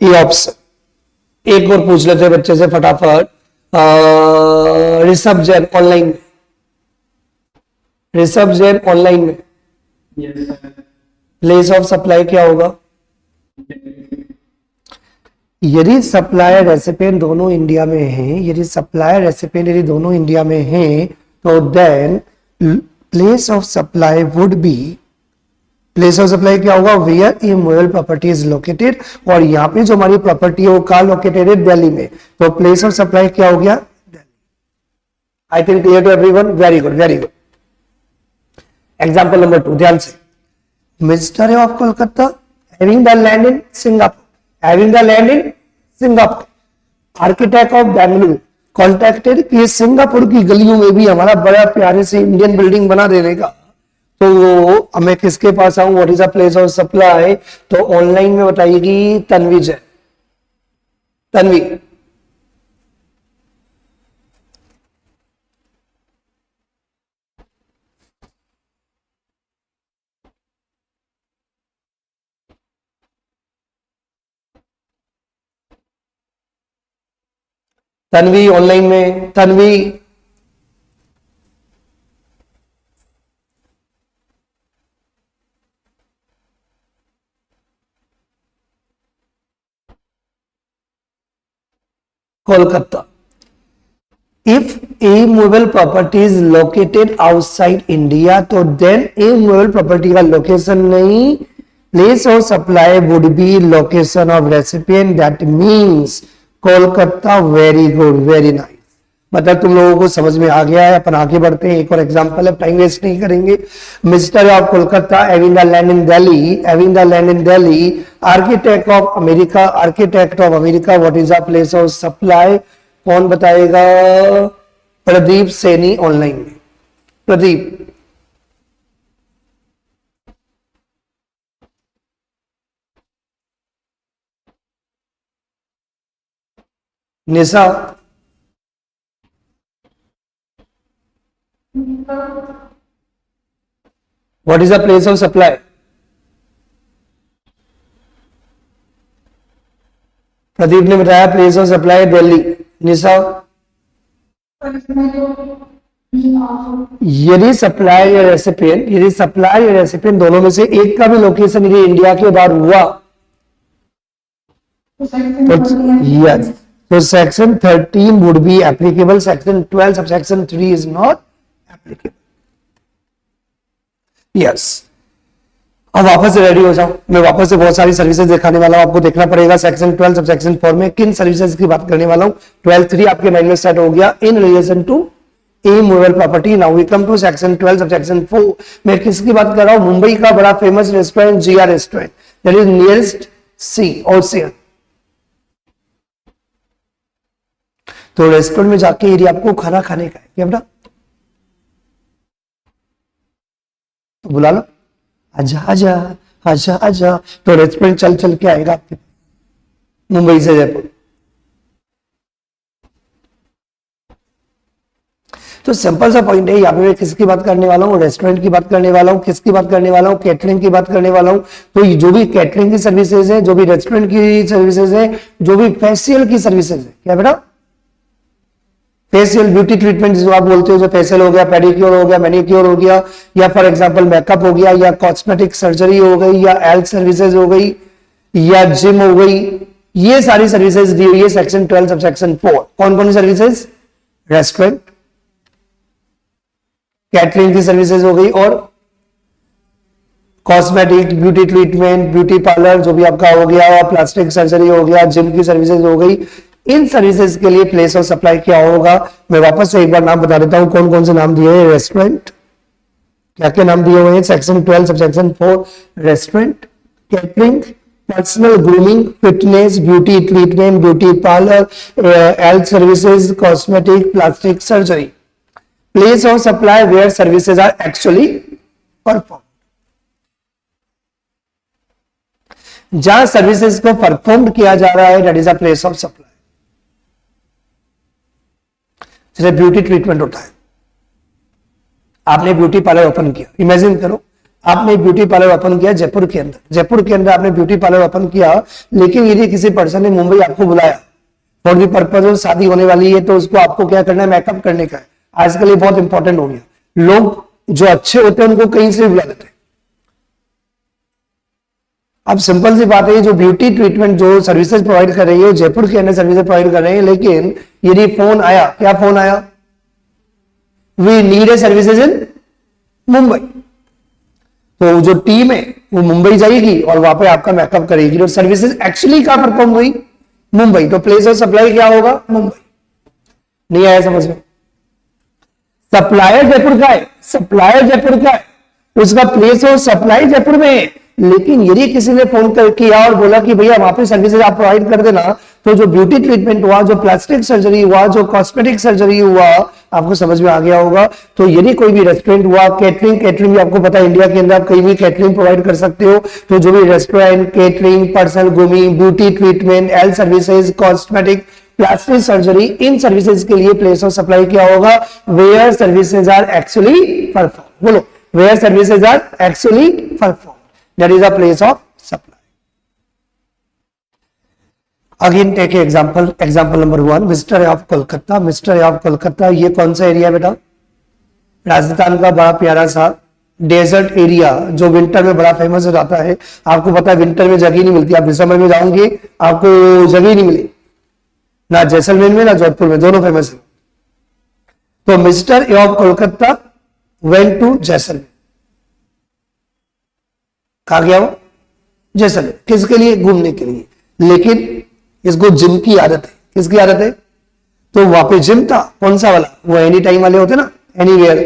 ये ऑप्शन। एक और पूछ लेते हैं बच्चे से फटाफट। ऋषभ जैन ऑनलाइन में, ऋषभ जैन ऑनलाइन में प्लेस ऑफ सप्लाई क्या होगा? यदि सप्लायर रेसिपिएंट दोनों इंडिया में हैं, यदि सप्लायर रेसिपिएंट यदि दोनों इंडिया में हैं, तो then place of supply would be, place of supply क्या होगा? Where a movable property is located, और यहाँ पे जो हमारी प्रॉपर्टी है वो कहाँ लोकेटेड है? दिल्ली में। तो प्लेस ऑफ सप्लाई क्या हो गया? I think clear to everyone. Very good, very good. Example number 2, ध्यान से। Minister of Kolkata having the land in Singapore, having the land in Singapore, architect of Bengaluru contacted कि सिंगापुर की गलियों में भी हमारा बड़ा प्यारे से इंडियन बिल्डिंग बना देने का, तो वो मैं किसके पास आऊं? What is the place of supply? तो ऑनलाइन में बताइएगी तन्वी जैन। तन्वी, तन्वी ऑनलाइन में, Tanvi. Kolkata. If A movable property is located outside India, तो देन ए मूवेबल प्रॉपर्टी का लोकेशन नहीं, place of supply would be location of recipient, that means Kolkata. Very good, very nice. मतलब तुम लोगों को समझ में आ गया है। अपन आगे बढ़ते हैं, एक और एग्जांपल है, टाइम वेस्ट नहीं करेंगे। Minister of Kolkata having the land in Delhi, having the land in Delhi, architect of America, architect of America, what is the place of supply? कौन बताएगा? प्रदीप सैनी ऑनलाइन में। Pradeep, Nisha, what is the place of supply? Pradeep ने बताया place of supply Delhi. Nisha, यदि supply या recipient, यदि supply या recipient दोनों में से एक का भी लोकेशन यदि इंडिया के बाहर हुआ, तो यस, तो section 13 would be applicable, section 12 sub section 3 is not applicable. Yes, अब वापस से रेडी हो जाओ। मैं वापस से बहुत सारी सर्विसेज दिखाने वाला हूं, आपको देखना पड़ेगा सेक्शन 12 सब सेक्शन 4 में किन सर्विसेज की बात करने वाला हूं। 12(3) आपके माइंड में सेट हो गया in relation to a movable property. Now we come to section 12 sub section 4। मैं किसकी बात कर रहा हूं? मुंबई का बड़ा famous restaurant GR restaurant, that is nearest sea, ocean. तो रेस्टोरेंट में जाके यदि आपको खाना खाने का है, क्या बेटा? तो बुला लो, आजा आजा आजा आजा। तो रेस्टोरेंट चल चल के आएगा आपके मुंबई से जयपुर। तो सिंपल सा पॉइंट है, यहाँ पे मैं किसकी बात करने वाला हूँ? रेस्टोरेंट की बात करने वाला हूँ। किसकी बात करने वाला हूँ? कैटरिंग की बात करने वाला हूँ। तो जो भी कैटरिंग की सर्विसेज है, जो भी रेस्टोरेंट की सर्विसेज है, जो भी फेशियल की सर्विसेज है, क्या बेटा? फेशियल ब्यूटी ट्रीटमेंट जो आप बोलते हो, जो फेशियल हो गया, पेडिक्योर हो गया, मैनिक्योर हो गया, या फॉर एग्जांपल मेकअप हो गया, या कॉस्मेटिक सर्जरी हो गई, या हेल्थ सर्विसेज हो गई, या जिम हो गई, ये सारी सर्विसेज दी हुई है सेक्शन 12 सब सेक्शन 4। कौन कौन सी सर्विसेज? रेस्टोरेंट, कैटरिंग की सर्विसेज हो गई, और cosmetic, beauty treatment, beauty parlour जो भी आपका हो गया, प्लास्टिक सर्जरी हो गया, जिम की सर्विसेज हो गई। इन सर्विसेज के लिए प्लेस ऑफ सप्लाई क्या होगा? मैं वापस से एक बार नाम बता देता हूं, कौन कौन से नाम दिए हैं। रेस्टोरेंट, क्या क्या नाम दिए हुए हैं section 12 sub section 4? Restaurant, catering, personal grooming, fitness, beauty treatment, beauty parlour, health services, cosmetic, plastic surgery. Place of supply where services are actually perform, जहां सर्विसेज को परफॉर्म किया जा रहा है, that is a place of supply. जैसे beauty treatment होता है, आपने ब्यूटी पार्लर ओपन किया, इमेजिन करो आपने ब्यूटी पार्लर ओपन किया जयपुर के अंदर आपने ब्यूटी पार्लर ओपन किया, लेकिन यदि किसी पर्सन ने मुंबई आपको बुलाया फॉर द पर्पज ऑफ शादी होने वाली है, तो उसको आपको क्या करना है, मेकअप करने का है। आजकल ये बहुत इंपॉर्टेंट हो गया, लोग जो अच्छे होते हैं उनको कहीं से बुला लेते हैं। अब सिंपल सी बात है, जो ब्यूटी ट्रीटमेंट जो सर्विसेज प्रोवाइड कर रही है, जयपुर के अंदर सर्विसेज प्रोवाइड कर रहे हैं, लेकिन यदि फोन आया, क्या फोन आया, we need a services in Mumbai, तो जो टीम है वो मुंबई जाएगी और वहां पे आपका मेकअप करेगी। तो सर्विसेज एक्चुअली कहां परफॉर्म हुई, मुंबई, तो प्लेस ऑफ सप्लाई क्या होगा, मुंबई। नहीं आया समझ में? सप्लायर जयपुर का है, उसका प्लेस ऑफ सप्लाई जयपुर में है, लेकिन यदि किसी ने फोन कर किया और बोला कि भैया वहां पे सर्विसेज आप प्रोवाइड कर देना, तो जो ब्यूटी ट्रीटमेंट हुआ, जो प्लास्टिक सर्जरी हुआ, जो कॉस्मेटिक सर्जरी हुआ, आपको समझ में आ गया होगा। तो यदि कोई भी रेस्टोरेंट हुआ, कैटरिंग भी आपको पता है इंडिया के अंदर आप कहीं भी कैटरिंग प्रोवाइड कर सकते हो, तो जो भी restaurant, catering, personal grooming, beauty treatment, health services, cosmetic, plastic surgery, इन सर्विसेज के लिए प्लेस ऑफ सप्लाई क्या होगा, where services are actually perform. बोलो, where services are actually perform, that is a place of supply. Again take example number 1, mister of Kolkata. ये कौन सा area बेटा, राजस्थान का बड़ा प्यारा सा डेजर्ट एरिया, जो विंटर में बड़ा फेमस हो जाता है। आपको पता है विंटर में जगह नहीं मिलती, आप दिसंबर में जाओगे आपको जगह नहीं मिलेगी, ना जैसलमेर में ना जोधपुर में, दोनों फेमस है। तो mister A of Kolkata went to Jaisalmer, कहा गया वो, जैसलमेर, किसके लिए, घूमने के लिए, लेकिन इसको जिम की आदत है। किसकी आदत है, तो वहां पे जिम था, कौन सा वाला, वो एनी टाइम वाले होते ना, एनीवेयर,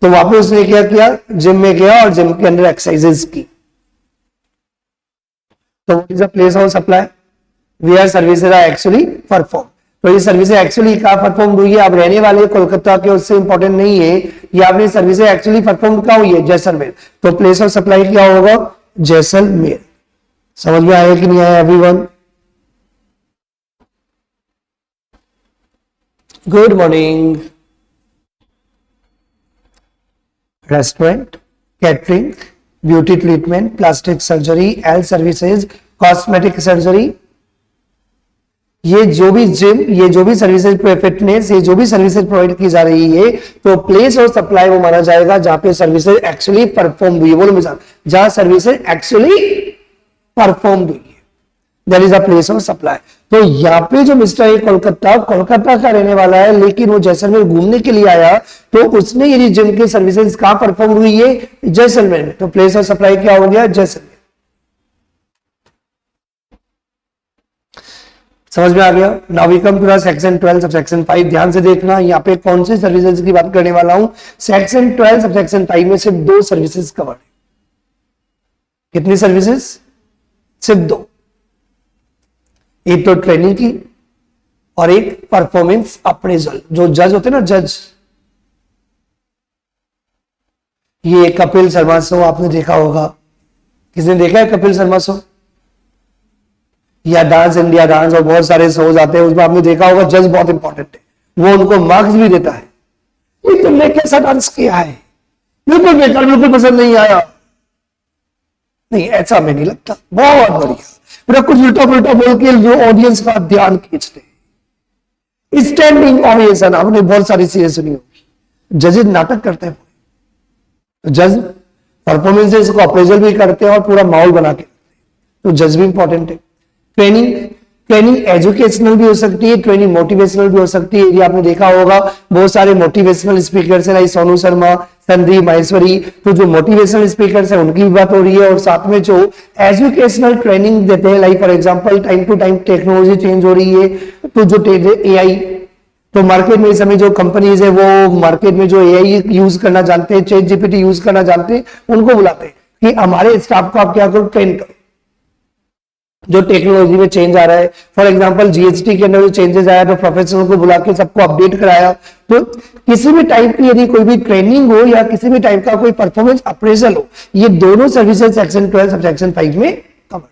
तो वहां पे उसने क्या किया, जिम में गया और जिम के अंदर एक्सरसाइजेस की। तो what is the place of supply, where services are actually perform. तो ये सर्विसेज एक्चुअली कहां परफॉर्म हुई है, आप रहने वाले कोलकाता के, उससे इंपॉर्टेंट नहीं है, ये आपने सर्विसेज एक्चुअली परफॉर्म कहां हुई है, जैसलमेर। तो प्लेस ऑफ सप्लाई क्या होगा, जैसलमेर। समझ में आया कि नहीं आया everyone? Good morning. Restaurant, catering, beauty treatment, plastic surgery, health services, cosmetic surgery, ये जो भी जिम, ये जो भी सर्विसेज, फिटनेस, ये जो भी सर्विसेज प्रोवाइड की जा रही है, तो प्लेस ऑफ सप्लाई वो माना जाएगा जहां पे सर्विसेज एक्चुअली परफॉर्म हुई है। बोलो मिसाल, जहां सर्विसेज एक्चुअली परफॉर्म हुई है, that is a place of supply. तो यहाँ पे जो मिस्टर है कोलकाता का रहने वाला है, लेकिन वो जैसलमेर घूमने के लिए आया, तो उसने यदि जिम की सर्विसेज कहां परफॉर्म हुई है, जैसलमेर में, तो प्लेस ऑफ सप्लाई क्या हो गया, जैसलमेर। समझ में आ गया? Now we come to section 12 sub section 5। ध्यान से देखना, यहाँ पे कौन सी सर्विसेज की बात करने वाला हूं। सेक्शन 12 सब सेक्शन 5 में सिर्फ 2 सर्विसेज कवर है। कितनी सर्विसेज? सिर्फ 2, एक तो ट्रेनिंग की और एक परफॉर्मेंस अप्रेजल। जो जज होते ना, जज, ये कपिल शर्मा शो आपने देखा होगा, किसने देखा है कपिल शर्मा शो, या डांस इंडिया डांस, और बहुत सारे शोज आते हैं, उसमें आपने देखा होगा जज बहुत इंपॉर्टेंट है, वो उनको मार्क्स भी देता है, ये तुमने कैसा डांस किया है, बिल्कुल बेकार, बिल्कुल पसंद नहीं आया। नहीं, ऐसा मैं नहीं लगता, बहुत बढ़िया, पूरा कुछ उल्टा पुल्टा बोल के जो ऑडियंस का ध्यान खींचते। स्टैंडिंग ओवेशन, आपने बहुत सारी चीजें सुनी होगी, जजेस नाटक करते हैं, जज परफॉर्मेंसेस को अप्रेजल भी करते हैं और पूरा माहौल बना के, तो जज भी इंपॉर्टेंट है। ट्रेनिंग एजुकेशनल भी हो सकती है, ट्रेनिंग मोटिवेशनल भी हो सकती है। यदि आपने देखा होगा बहुत सारे मोटिवेशनल स्पीकर्स हैं, लाइक सोनू शर्मा, संदीप माहेश्वरी, तो जो मोटिवेशनल स्पीकर्स हैं उनकी भी बात हो रही है, और साथ में जो एजुकेशनल ट्रेनिंग देते हैं, like for example time to time technology change हो रही है, तो जो एआई, तो मार्केट में इस समय जो कंपनीज है वो मार्केट में जो एआई यूज करना जानते हैं, चैट जीपीटी यूज करना जानते हैं, उनको बुलाते हैं कि हमारे स्टाफ को आप क्या करो, ट्रेन करो। जो टेक्नोलॉजी में चेंज आ रहा है, फॉर एग्जांपल जीएसटी के अंदर जो चेंजेस आया तो प्रोफेशनल को बुला के सबको अपडेट कराया। तो किसी भी टाइप की यदि कोई भी ट्रेनिंग हो या किसी भी टाइप का कोई परफॉर्मेंस अप्रेजल हो, ये दोनों सर्विसेज सेक्शन 12 सब सेक्शन 5 में कवर्ड है।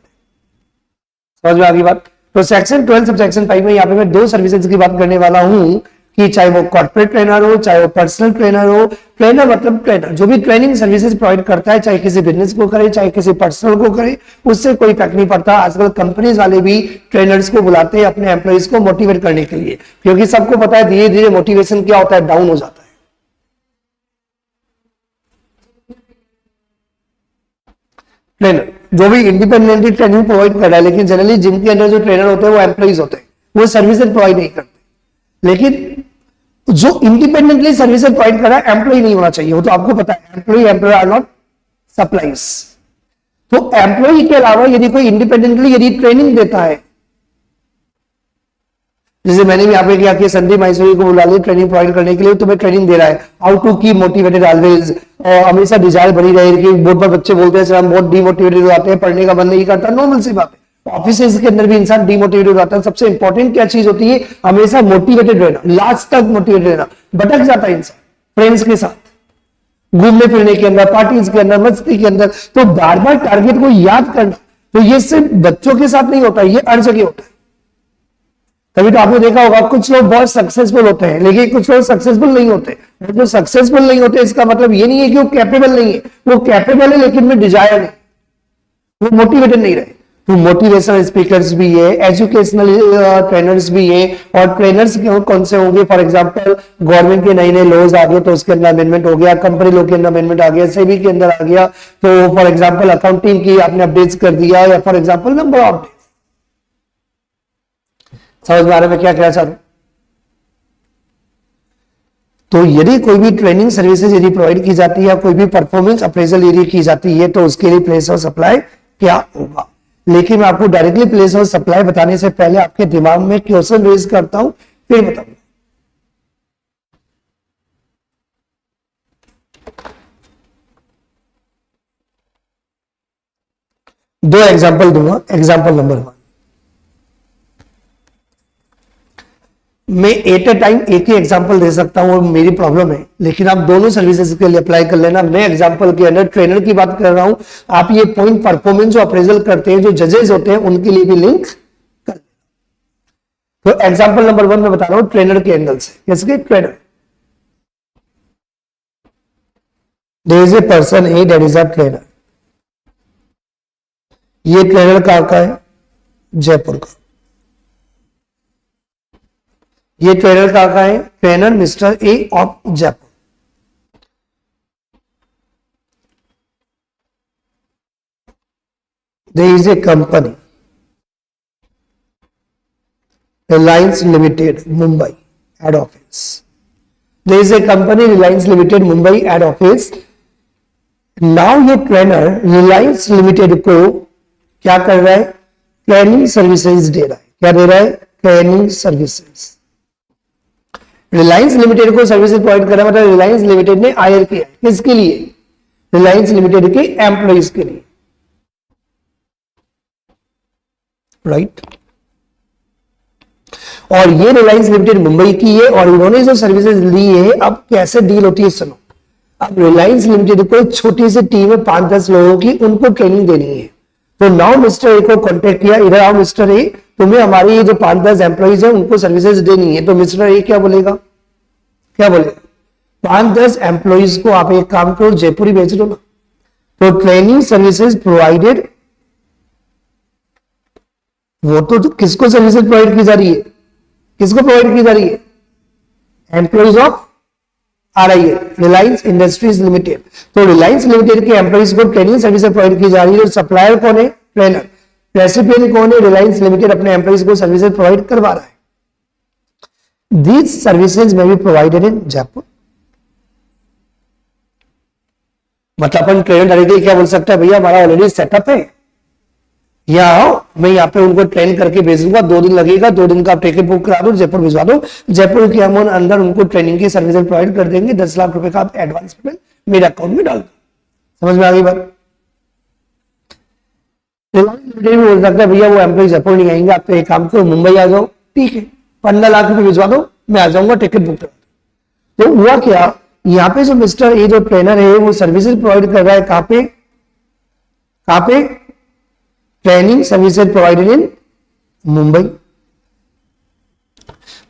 समझ में आ गई बात? तो सेक्शन 12 सब सेक्शन 5 में यहाँ पे मैं दो सर्विसेज की बात करने वाला हूं कि चाहे वो कॉर्पोरेट ट्रेनर हो, चाहे वो पर्सनल ट्रेनर हो। ट्रेनर मतलब ट्रेनर जो भी ट्रेनिंग सर्विसेज प्रोवाइड करता है, चाहे किसी बिजनेस को करे चाहे किसी पर्सनल को करे, उससे कोई फर्क नहीं पड़ता। आजकल कंपनीज वाले भी ट्रेनर्स को बुलाते हैं अपने एम्प्लॉइज को मोटिवेट करने के लिए, क्योंकि सबको पता है धीरे धीरे मोटिवेशन क्या होता है, डाउन हो जाता है। ट्रेनर जो भी इंडिपेंडेंटली ट्रेनिंग प्रोवाइड कर रहा है, लेकिन जनरली जिम के अंदर जो ट्रेनर होते हैं वो एम्प्लॉइज होते हैं, वो सर्विसेज प्रोवाइड नहीं करते। लेकिन जो इंडिपेंडेंटली सर्विसेज प्रोवाइड कर रहा है एम्प्लॉय नहीं होना चाहिए, वो तो आपको पता है। Employ are not supplies. तो एम्प्लॉय के अलावा यदि कोई इंडिपेंडेंटली यदि ट्रेनिंग देता है, जैसे मैंने भी यहाँ पे क्या किया, संदीप माहेश्वरी को बुला लिया ट्रेनिंग प्रोवाइड करने के लिए, तो मैं ट्रेनिंग दे रहा है how to keep motivated always, और हमेशा डिजायर बनी रहे। कि बोर्ड पर बच्चे बोलते हैं सर हम बहुत डिमोटिवेटेड हो जाते हैं, पढ़ने का मन नहीं करता, नॉर्मल सी बात है। ऑफिस के अंदर भी इंसान डिमोटिवेटेड हो जाता है। सबसे इंपॉर्टेंट क्या चीज होती है, हमेशा मोटिवेटेड रहना, लास्ट तक मोटिवेटेड रहना। भटक जाता है इंसान फ्रेंड्स के साथ घूमने फिरने के अंदर, पार्टीज के अंदर, मस्ती के अंदर, तो बार बार टारगेट को याद करना, तो ये सिर्फ बच्चों के साथ नहीं होता, ये हर जगह होता है। तभी तो आपने देखा होगा कुछ लोग बहुत सक्सेसफुल होते हैं, लेकिन कुछ लोग सक्सेसफुल नहीं होते। जो सक्सेसफुल नहीं होते इसका मतलब ये नहीं है कि वो कैपेबल नहीं है, वो कैपेबल है लेकिन में डिजायर नहीं, वो मोटिवेटेड नहीं रहे। तो मोटिवेशनल स्पीकर्स भी है, एजुकेशनल ट्रेनर्स भी है। और ट्रेनर्स कौन से होंगे, फॉर एग्जांपल गवर्नमेंट के नए नए लॉज आ गए तो उसके अंदर अमेंडमेंट हो गया, कंपनी लॉ के अंदर अमेंडमेंट आ गया, सेबी के अंदर आ गया, तो फॉर एग्जांपल अकाउंटिंग की आपने अपडेट्स कर दिया, या for example number of days. समझ में आ रहा है मैं क्या कहना चाह रहा हूं? तो यदि कोई भी ट्रेनिंग सर्विसेज यदि प्रोवाइड की जाती है या कोई भी परफॉर्मेंस अप्रेजल यदि की जाती है, तो उसके लिए प्लेस ऑफ सप्लाई क्या होगा। लेकिन मैं आपको डायरेक्टली प्लेस ऑफ सप्लाई बताने से पहले आपके दिमाग में क्वेश्चन रेज करता हूं, फिर बताऊंगा। दो एग्जांपल दूंगा। एग्जांपल नंबर 1, मैं एट ए टाइम एक ही एग्जांपल दे सकता हूं, मेरी प्रॉब्लम है, लेकिन आप दोनों सर्विसेज के लिए अप्लाई कर लेना। मैं एग्जांपल के अंदर ट्रेनर की बात कर रहा हूं, आप ये पॉइंट परफॉर्मेंस जो अप्रेजल करते हैं, जो जजेस होते हैं, उनके लिए भी लिंक कर लेना। तो एग्जांपल नंबर 1 मैं बता रहा हूं ट्रेनर के एंगल से। किसके? Trainer. There is a person A that is a trainer. ये ट्रेनर कहां का है? जयपुर का। ये ट्रेनर कहां का है? Trainer mister A of Jaipur. There is a company Reliance limited Mumbai head office. There is a company Reliance limited Mumbai head office. Now ये ट्रेनर रिलायंस लिमिटेड को क्या कर रहा है? ट्रेनिंग सर्विसेज दे रहा है। क्या दे रहा है? Training services. रिलायंस लिमिटेड को सर्विसेज प्रोवाइड कर रहा है, मतलब रिलायंस लिमिटेड ने हायर किया। किसके लिए? रिलायंस लिमिटेड के एम्प्लॉइज के लिए, राइट। और ये रिलायंस लिमिटेड मुंबई की है, और इन्होंने जो सर्विसेज ली है, अब कैसे डील होती है सुनो। अब रिलायंस लिमिटेड को एक छोटी सी टीम है 5-10 लोगों की, उनको ट्रेनिंग देनी है। तो नाउ मिस्टर ए को कांटेक्ट किया, इधर आओ मिस्टर ए, तुम्हें हमारी जो 5-10 एम्प्लॉइज है उनको सर्विसेज देनी है। तो मिस्टर ए क्या बोलेगा? क्या बोलेगा? 5-10 एम्प्लॉइज को आप एक काम करो, जयपुर ही भेज दो ना। तो ट्रेनिंग सर्विसेज प्रोवाइडेड, वो तो किसको सर्विसेज प्रोवाइड की जा रही है? किसको प्रोवाइड की जा रही है? Employees of RIL, Reliance industries limited. तो रिलायंस लिमिटेड के एम्प्लॉइज को ट्रेनिंग सर्विसेज प्रोवाइड की जा रही है। सप्लायर कौन है? ट्रेनर। रेसिपिएंट कौन है? रिलायंस लिमिटेड अपने एम्प्लॉइज को सर्विसेज प्रोवाइड करवा रहा है। दीज सर्विसेज में बी प्रोवाइडेड इन जयपुर। मतलब अपन ट्रेनर डायरेक्टली क्या बोल सकता है, भैया हमारा ऑलरेडी सेटअप है, यहाँ आओ, मैं यहाँ पे उनको ट्रेन करके भेजूंगा, 2 दिन लगेगा, 2 दिन का आप टिकट बुक करा दो, जयपुर भिजवा दो। जयपुर के हम अंदर उनको ट्रेनिंग की सर्विसेज प्रोवाइड कर देंगे, 10 लाख रुपए का आप एडवांस पेमेंट मेरे अकाउंट में डाल दो। समझ में आ गई बात? रिलायंस लिमिटेड भी बोल सकता है भैया वो एम्प्लॉय जयपुर नहीं आएंगे, आप तो एक काम करो मुंबई आ जाओ, ठीक है 15 लाख रुपए भिजवा दो, मैं आ जाऊंगा, टिकट बुक करा दो। तो हुआ क्या, यहाँ पे जो मिस्टर ए जो ट्रेनर है वो सर्विसेज प्रोवाइड कर रहा है, कहां पे ट्रेनिंग सर्विसेज प्रोवाइडेड इन मुंबई।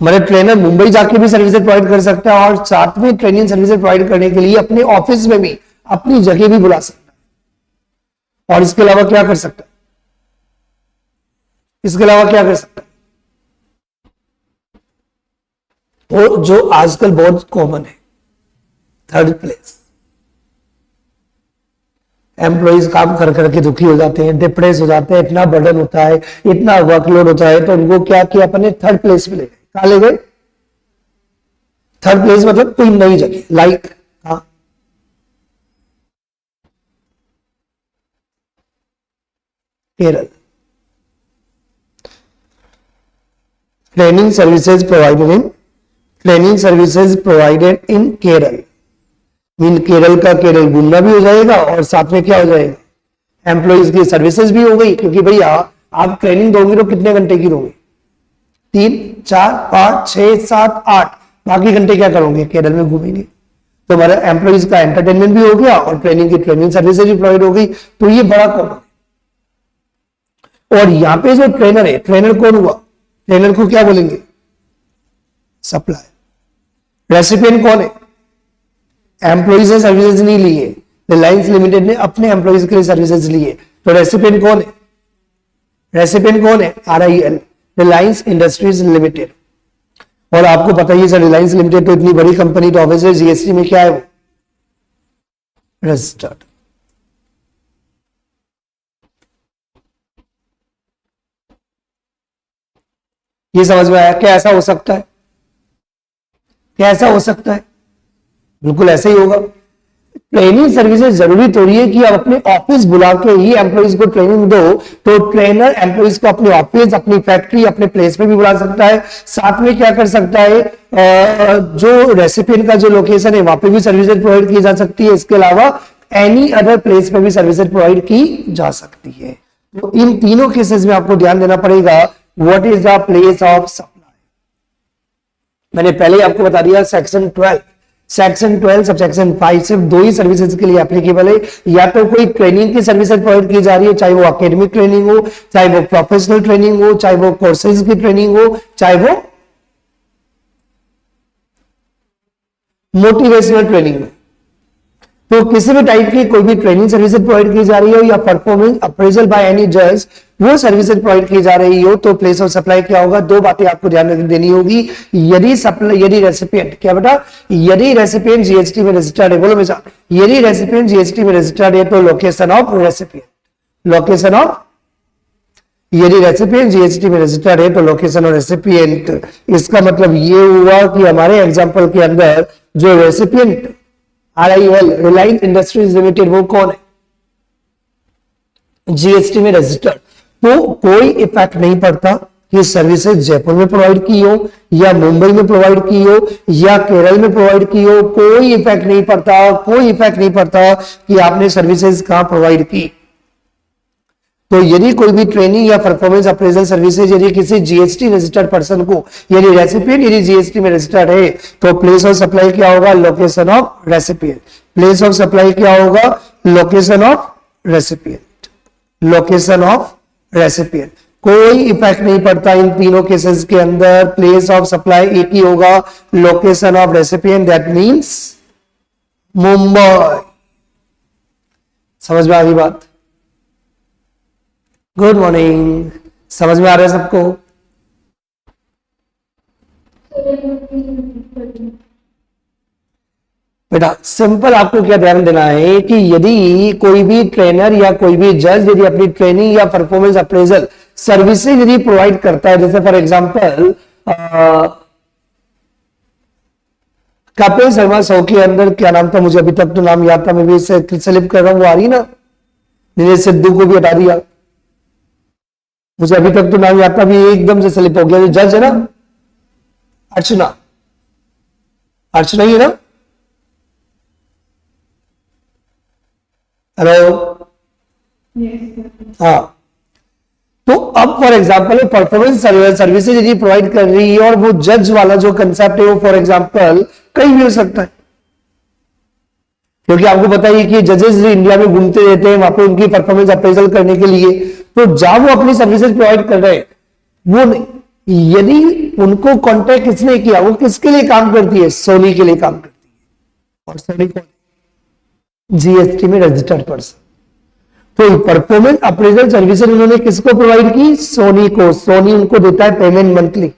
मतलब ट्रेनर मुंबई जाके भी सर्विसेज प्रोवाइड कर सकता है और साथ में ट्रेनिंग सर्विसेज प्रोवाइड करने के लिए अपने ऑफिस में भी अपनी जगह भी बुला सकता है। और इसके अलावा क्या कर सकता है, इसके अलावा क्या कर सकता है, वो जो आजकल बहुत कॉमन है, थर्ड प्लेस। एम्प्लॉइज काम कर करके दुखी हो जाते हैं, डिप्रेस हो जाते हैं, इतना बर्डन होता है, इतना वर्कलोड होता है, तो उनको क्या किया, अपने थर्ड प्लेस पे ले गए। कहां ले गए, थर्ड प्लेस मतलब कोई नई जगह, like Kerala. Training services provided इन केरल मीन केरल का केरल घूमना भी हो जाएगा और साथ में क्या हो जाएगा, एम्प्लॉइज की सर्विसेज भी हो गई। क्योंकि भैया आप ट्रेनिंग दोगे तो कितने घंटे की दोगे, 3, 4, 5, 6, 7, 8, बाकी घंटे क्या करोगे, केरल में घूमेंगे। तो हमारे एम्प्लॉइज का एंटरटेनमेंट भी हो गया और ट्रेनिंग की ट्रेनिंग सर्विसेज भी प्रोवाइड हो गई। तो ये बड़ा कॉमन है। और यहां पे जो ट्रेनर है, ट्रेनर कौन हुआ, ट्रेनर को क्या बोलेंगे, सप्लाई। रेसिपिएंट कौन है, एम्प्लॉइज ने सर्विसेज नहीं लिए, रिलायंस लिमिटेड ने अपने एम्प्लॉइज के लिए सर्विसेज लिए। तो रेसिपिएंट कौन है, रेसिपिएंट कौन है, RIL, रिलायंस इंडस्ट्रीज लिमिटेड। और आपको पता ही है रिलायंस लिमिटेड तो इतनी बड़ी कंपनी, तो ऑब्वियसली GST में क्या है वो, रजिस्टर्ड। ये समझ में आया, क्या ऐसा हो सकता है, क्या ऐसा हो सकता है, बिल्कुल ऐसा ही होगा। ट्रेनिंग सर्विसेज जरूरी थोड़ी है कि आप अपने ऑफिस बुला के ही एम्प्लॉइज को ट्रेनिंग दो। तो ट्रेनर एम्प्लॉइज को अपने ऑफिस, अपनी फैक्ट्री, अपने प्लेस पे भी बुला सकता है। साथ में क्या कर सकता है, जो रेसिपिएंट का जो लोकेशन है वहां पे भी सर्विसेज प्रोवाइड की जा सकती है। इसके अलावा एनी अदर प्लेस पे भी सर्विसेज प्रोवाइड की जा सकती है। तो इन तीनों केसेस में आपको ध्यान देना पड़ेगा, what is the place of supply. मैंने पहले आपको बता दिया सेक्शन 12 सब सेक्शन 5 सिर्फ 2 ही सर्विसेज के लिए एप्लीकेबल है। या तो कोई ट्रेनिंग की सर्विसेज प्रोवाइड की जा रही है, चाहे वो एकेडमिक ट्रेनिंग हो, चाहे वो प्रोफेशनल ट्रेनिंग हो, चाहे वो कोर्सेज की ट्रेनिंग हो, चाहे वो मोटिवेशनल ट्रेनिंग हो। तो किसी भी टाइप की कोई भी ट्रेनिंग सर्विसेज प्रोवाइड की जा रही हो या परफॉर्मेंस अप्रेजल बाय एनी जज वो सर्विसेज प्रोवाइड की जा रही हो, तो प्लेस ऑफ सप्लाई क्या होगा, 2 बातें आपको ध्यान देनी होगी। यदि रेसिपिएंट, क्या बेटा, यदि रेसिपिएंट GST में रजिस्टर्ड है, बोलो बेटा, यदि रेसिपिएंट GST में रजिस्टर्ड है तो location of recipient, location of, यदि रेसिपिएंट GST में रजिस्टर्ड है तो लोकेशन ऑफ रेसिपिएंट। इसका मतलब ये हुआ कि हमारे एग्जांपल के अंदर जो recipient RIL, Reliance industries limited, वो कौन है, GST में रजिस्टर्ड। तो कोई इफेक्ट नहीं पड़ता कि सर्विसेज जयपुर में प्रोवाइड की हो या मुंबई में प्रोवाइड की हो या केरल में प्रोवाइड की हो, कोई इफेक्ट नहीं पड़ता, कोई इफेक्ट नहीं पड़ता कि आपने सर्विसेज कहां प्रोवाइड की। तो यदि कोई भी ट्रेनिंग या परफॉर्मेंस अप्रेजल सर्विसेज यदि किसी GST रजिस्टर्ड पर्सन को, यदि रेसिपिएंट यदि GST में रजिस्टर्ड है, तो प्लेस ऑफ सप्लाई क्या होगा, location of recipient. Place of supply क्या होगा, location of recipient, location of recipient. कोई इफेक्ट नहीं पड़ता इन तीनों केसेस के अंदर, प्लेस ऑफ सप्लाई एक ही होगा, location of recipient, that means Mumbai. समझ में आ गई बात, गुड मॉर्निंग, समझ में आ रहा है सबको। बेटा सिंपल आपको क्या ध्यान देना है कि यदि कोई भी ट्रेनर या कोई भी जज यदि अपनी ट्रेनिंग या परफॉर्मेंस अप्रेजल सर्विसेज यदि प्रोवाइड करता है, जैसे for example Kapil Sharma show के अंदर क्या नाम था, मुझे अभी तक तो नाम याद था, मैं भी इसे स्लिप कर रहा हूं, वो आ रही ना, नीरज सिद्धू को भी हटा दिया, मुझे अभी तक तो नाम याद था, अभी एकदम से स्लिप हो गया। जो जज है ना, अर्चना, अर्चना ही है ना, हेलो, Yes, sir. हाँ, तो अब फॉर एग्जांपल परफॉर्मेंस सर्विसेज यदि प्रोवाइड कर रही है और वो जज वाला जो कंसेप्ट है वो फॉर एग्जांपल कहीं भी हो सकता है, क्योंकि आपको पता ही कि जजेस इंडिया में घूमते रहते हैं वहां पे उनकी परफॉर्मेंस अप्रेजल करने के लिए, तो जहां वो अपनी सर्विसेज प्रोवाइड कर रहे हैं वो नहीं, यदि उनको कॉन्टेक्ट किसने किया, वो किसके लिए काम करती है, सोनी के लिए काम करती है। और सोनी कौन, जीएसटी में रजिस्टर्ड पर्सन। तो परफॉर्मेंस अप्रेजल सर्विसेज उन्होंने किसको प्रोवाइड की, सोनी को। सोनी उनको देता है पेमेंट मंथली,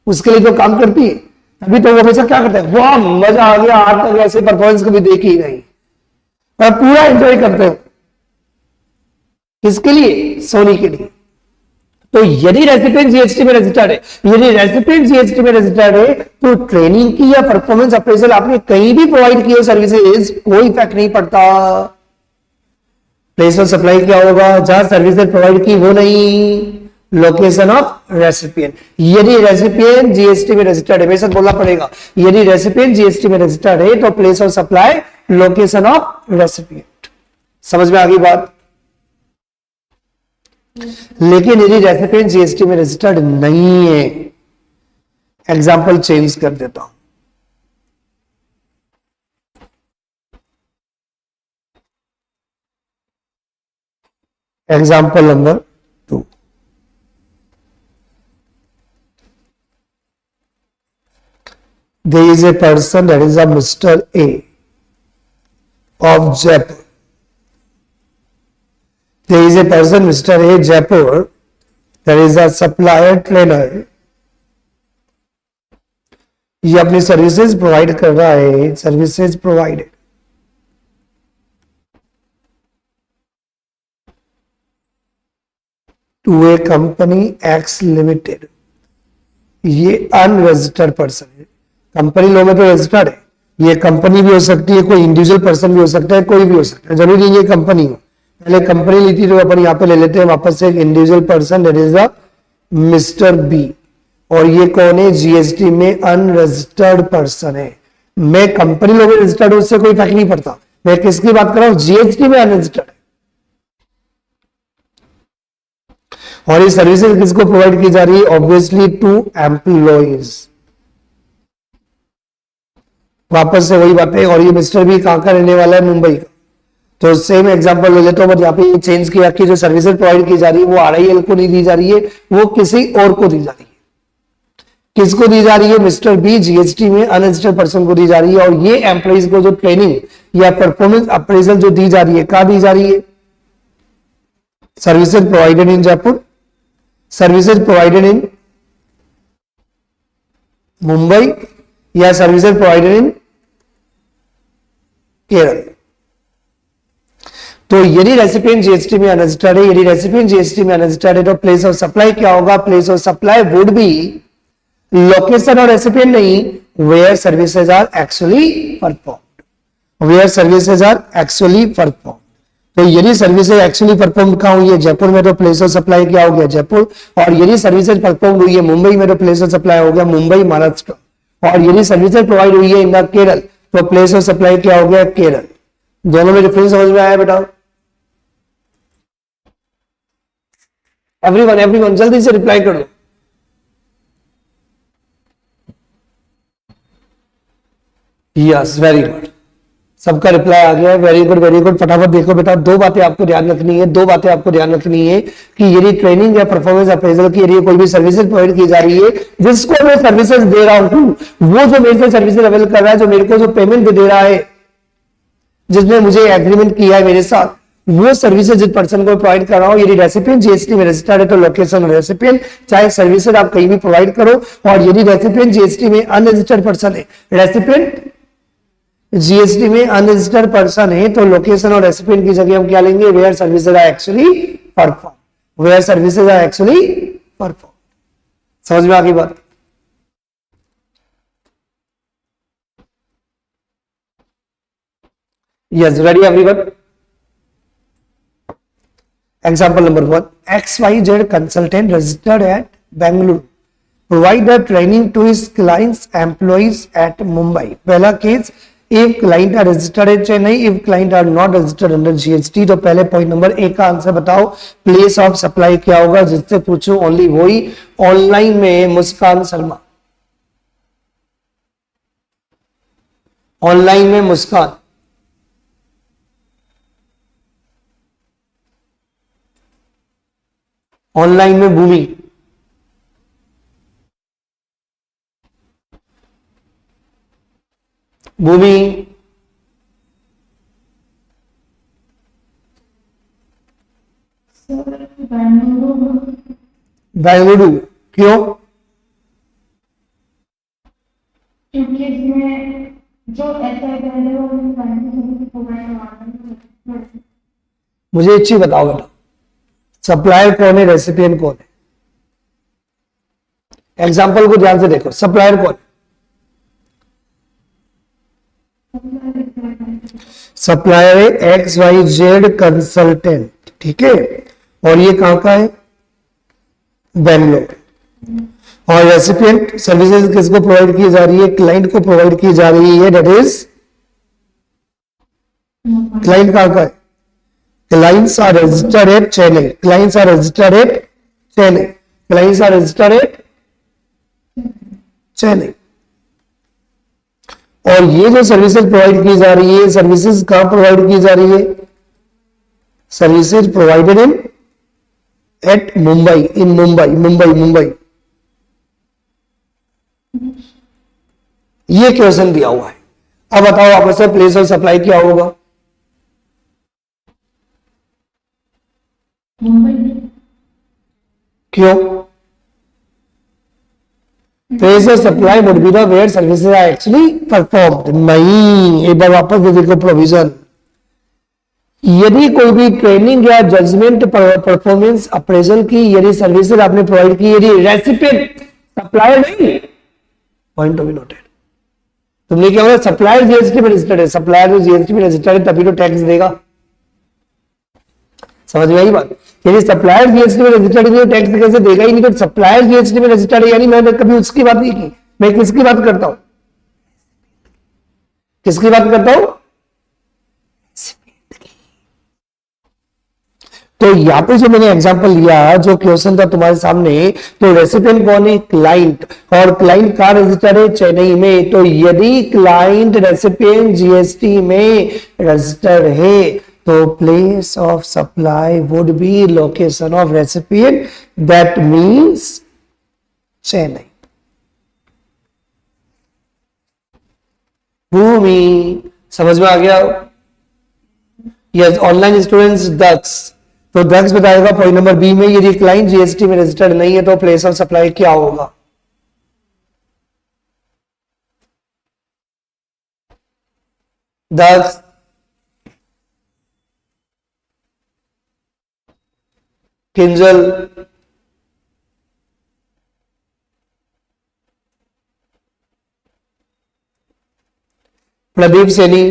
उसके लिए तो काम करती है। अभी तो वो हमेशा क्या करते हैं, वाह मजा आ गया, आज तक ऐसे परफॉर्मेंस कभी देखी ही नहीं, और पूरा एंजॉय करते हैं। किसके लिए, सोनी के लिए। तो यदि रेसिपिएंट जीएसटी में रजिस्टर्ड है, यदि रेसिपिएंट जीएसटी में रजिस्टर्ड है, तो ट्रेनिंग की या परफॉर्मेंस अप्रेजल आपने कहीं भी प्रोवाइड किए सर्विसेज, कोई इफेक्ट नहीं पड़ता। प्लेस ऑफ सप्लाई क्या होगा, जहां सर्विसेज प्रोवाइड की वो नहीं, लोकेशन ऑफ रेसिपिएंट। यदि रेसिपिएंट जीएसटी में रजिस्टर्ड है, बेशक बोलना पड़ेगा, यदि रेसिपिएंट जीएसटी में रजिस्टर्ड है तो place of supply location of recipient. समझ में आ गई बात। लेकिन यदि रेसिपिएंट जीएसटी में रजिस्टर्ड नहीं है, एग्जांपल चेंज कर देता हूं, example number 2, there is a person, that is a Mr. A of Jaipur. There is a person, Mr. A Jaipur, there is a supplier trainer. ये अपनी सर्विसेज प्रोवाइड कर रहा है, services provided to a company X limited. ये unregistered person है, company law में तो registered है, ये कंपनी भी हो सकती है, कोई इंडिविजुअल पर्सन भी हो सकता है, कोई भी हो सकता है, जरूरी नहीं ये कंपनी हो। पहले कंपनी ली थी तो अपन यहां पे ले लेते हैं वापस से एक individual person, that is the mister B. और ये कौन है, जीएसटी में अनरजिस्टर्ड पर्सन है। मैं कंपनी लॉ में रजिस्टर्ड हूं, उससे कोई फर्क नहीं पड़ता, मैं किसकी बात कर रहा हूं, जीएसटी में अनरजिस्टर्ड है। और ये सर्विसेज किसको प्रोवाइड की जा रही है, ऑब्वियसली टू एम्प्लॉइज। वापस से वही बात है। और ये मिस्टर बी कहां का रहने वाला है, मुंबई का। तो सेम एग्जांपल ले लेता हूं, बट यहाँ पे चेंज किया कि जो सर्विसेज प्रोवाइड की जा रही है वो आरआईएल को नहीं दी जा रही है, वो किसी और को दी जा रही है। किसको दी जा रही है, मिस्टर बी जीएसटी में अनरजिस्टर्ड पर्सन को दी जा रही है। और ये एम्प्लॉइज को जो ट्रेनिंग या परफॉर्मेंस अप्रेजल जो दी जा रही है, कहां दी जा रही है, सर्विसेज प्रोवाइडेड इन जयपुर, सर्विसेज प्रोवाइडेड इन मुंबई, या सर्विसेज प्रोवाइडेड इन केरल। तो यदि रेसिपिएंट जीएसटी में अनरजिस्टर्ड है, यदि रेसिपिएंट जीएसटी में अनरजिस्टर्ड है, तो प्लेस ऑफ सप्लाई क्या होगा, place of supply would be location और रेसिपिएंट नहीं, where services are actually performed, where services are actually performed. तो यदि सर्विसेज एक्चुअली परफॉर्म कहां हुई है, जयपुर में, तो प्लेस ऑफ सप्लाई क्या हो गया, जयपुर। और यदि सर्विसेज परफॉर्म हुई है मुंबई में, तो प्लेस ऑफ सप्लाई हो गया मुंबई, महाराष्ट्र। और यदि सर्विसेज प्रोवाइड हुई है इन द केरल, तो प्लेस ऑफ सप्लाई क्या हो गया, केरल। दोनों में डिफरेंस समझ में आया बेटा, एवरीवन जल्दी से रिप्लाई कर दो। यस, वेरी गुड, सबका रिप्लाई आ गया है, वेरी गुड। फटाफट देखो बेटा, दो बातें आपको ध्यान रखनी है कि यदि ट्रेनिंग या परफॉर्मेंस अप्रेजल की यदि कोई भी सर्विसेज प्रोवाइड की जा रही है, जिसको मैं सर्विसेज दे रहा हूं, वो जो मेरे से सर्विसेज अवेल कर रहा है, जो मेरे को जो पेमेंट दे रहा है, जिसने मुझे एग्रीमेंट किया है मेरे साथ, वो सर्विसेज जिस पर्सन को प्रोवाइड कर रहा हूं, यदि रेसिपिएंट जीएसटी में रजिस्टर्ड है, तो लोकेशन रेसिपिएंट, चाहे सर्विसेज आप कहीं भी प्रोवाइड करो। और यदि रेसिपिएंट जीएसटी में अनरजिस्टर्ड पर्सन है, रेसिपिएंट जीएसटी में अनरजिस्टर्ड पर्सन है, तो लोकेशन और रेसिपिएंट की जगह हम क्या लेंगे, where services are actually perform, where services are actually perform. समझ में आ गई बात। Yes, ready everyone. Example number 1, XYZ consultant registered at Bangalore provide the training to his clients employees at Mumbai। पहला केस, if client are registered in Chennai, if client are not registered under GST. तो पहले point number A का answer बताओ, place of supply क्या होगा? जिससे पूछूं ओनली वही। ऑनलाइन में मुस्कान शर्मा, ऑनलाइन में मुस्कान, ऑनलाइन में भूमि, भूमि, सर बेंगलुरु, बेंगलुरु। क्यों? क्योंकि इसमें जो ऐसा है वो प्रोवाइड करवाना है। मुझे एक चीज बताओ बेटा, सप्लायर कौन है, रेसिपिएंट कौन है? एग्जाम्पल को ध्यान से देखो, सप्लायर कौन है? सप्लायर है एक्स वाई जेड कंसल्टेंट, ठीक है। और ये कहां का है? बेंगलोर। और रेसिपिएंट सर्विसेज किसको प्रोवाइड की जा रही है? क्लाइंट को प्रोवाइड की जा रही है, दैट इज क्लाइंट कहां का है? Clients are registered at Chennai. Clients are registered at Chennai. Clients are registered at Chennai. और ये जो सर्विसेज प्रोवाइड की जा रही है, सर्विसेज कहां प्रोवाइड की जा रही है? Services provided in at Mumbai, in Mumbai, Mumbai, Mumbai. ये क्वेश्चन दिया हुआ है। अब बताओ आपस में प्लेस ऑफ सप्लाई क्या होगा? मुंबई। क्यों? Place of supply would be the where services are actually performed. नहीं, एक बार वापस देखो प्रोविजन। यदि कोई भी ट्रेनिंग या जजमेंट परफॉर्मेंस अप्रेजल की यदि सर्विसेज आपने प्रोवाइड की, यदि रेसिपिएंट सप्लायर नहीं, पॉइंट टू बी नोटेड। तुमने क्या बोला? सप्लायर जीएसटी में रजिस्टर्ड है, सप्लायर जीएसटी में रजिस्टर्ड है तभी तो टैक्स देगा। समझ में आई बात? यदि सप्लायर जीएसटी में रजिस्टर्ड है तो टैक्स कैसे देगा ही नहीं। तो सप्लायर जीएसटी में रजिस्टर्ड है, यानी मैंने कभी उसकी बात नहीं की। मैं किसकी बात करता हूं? किसकी बात करता हूं? तो यहां पे जो मैंने एग्जांपल लिया, जो क्वेश्चन था तुम्हारे सामने, तो रेसिपिएंट कौन है? क्लाइंट। और क्लाइंट कहां रजिस्टर्ड है? चेन्नई में। तो यदि क्लाइंट रेसिपिएंट जीएसटी में रजिस्टर्ड है तो place of supply would be location of recipient, that means Chennai. Bhumi, समझ में आ गया? यस। ऑनलाइन स्टूडेंट्स दक्ष, तो दक्ष बताएगा पॉइंट नंबर बी में, यदि क्लाइंट जीएसटी में रजिस्टर्ड नहीं है तो प्लेस ऑफ सप्लाई क्या होगा? दक्ष, किंजल, प्रदीप सैनी।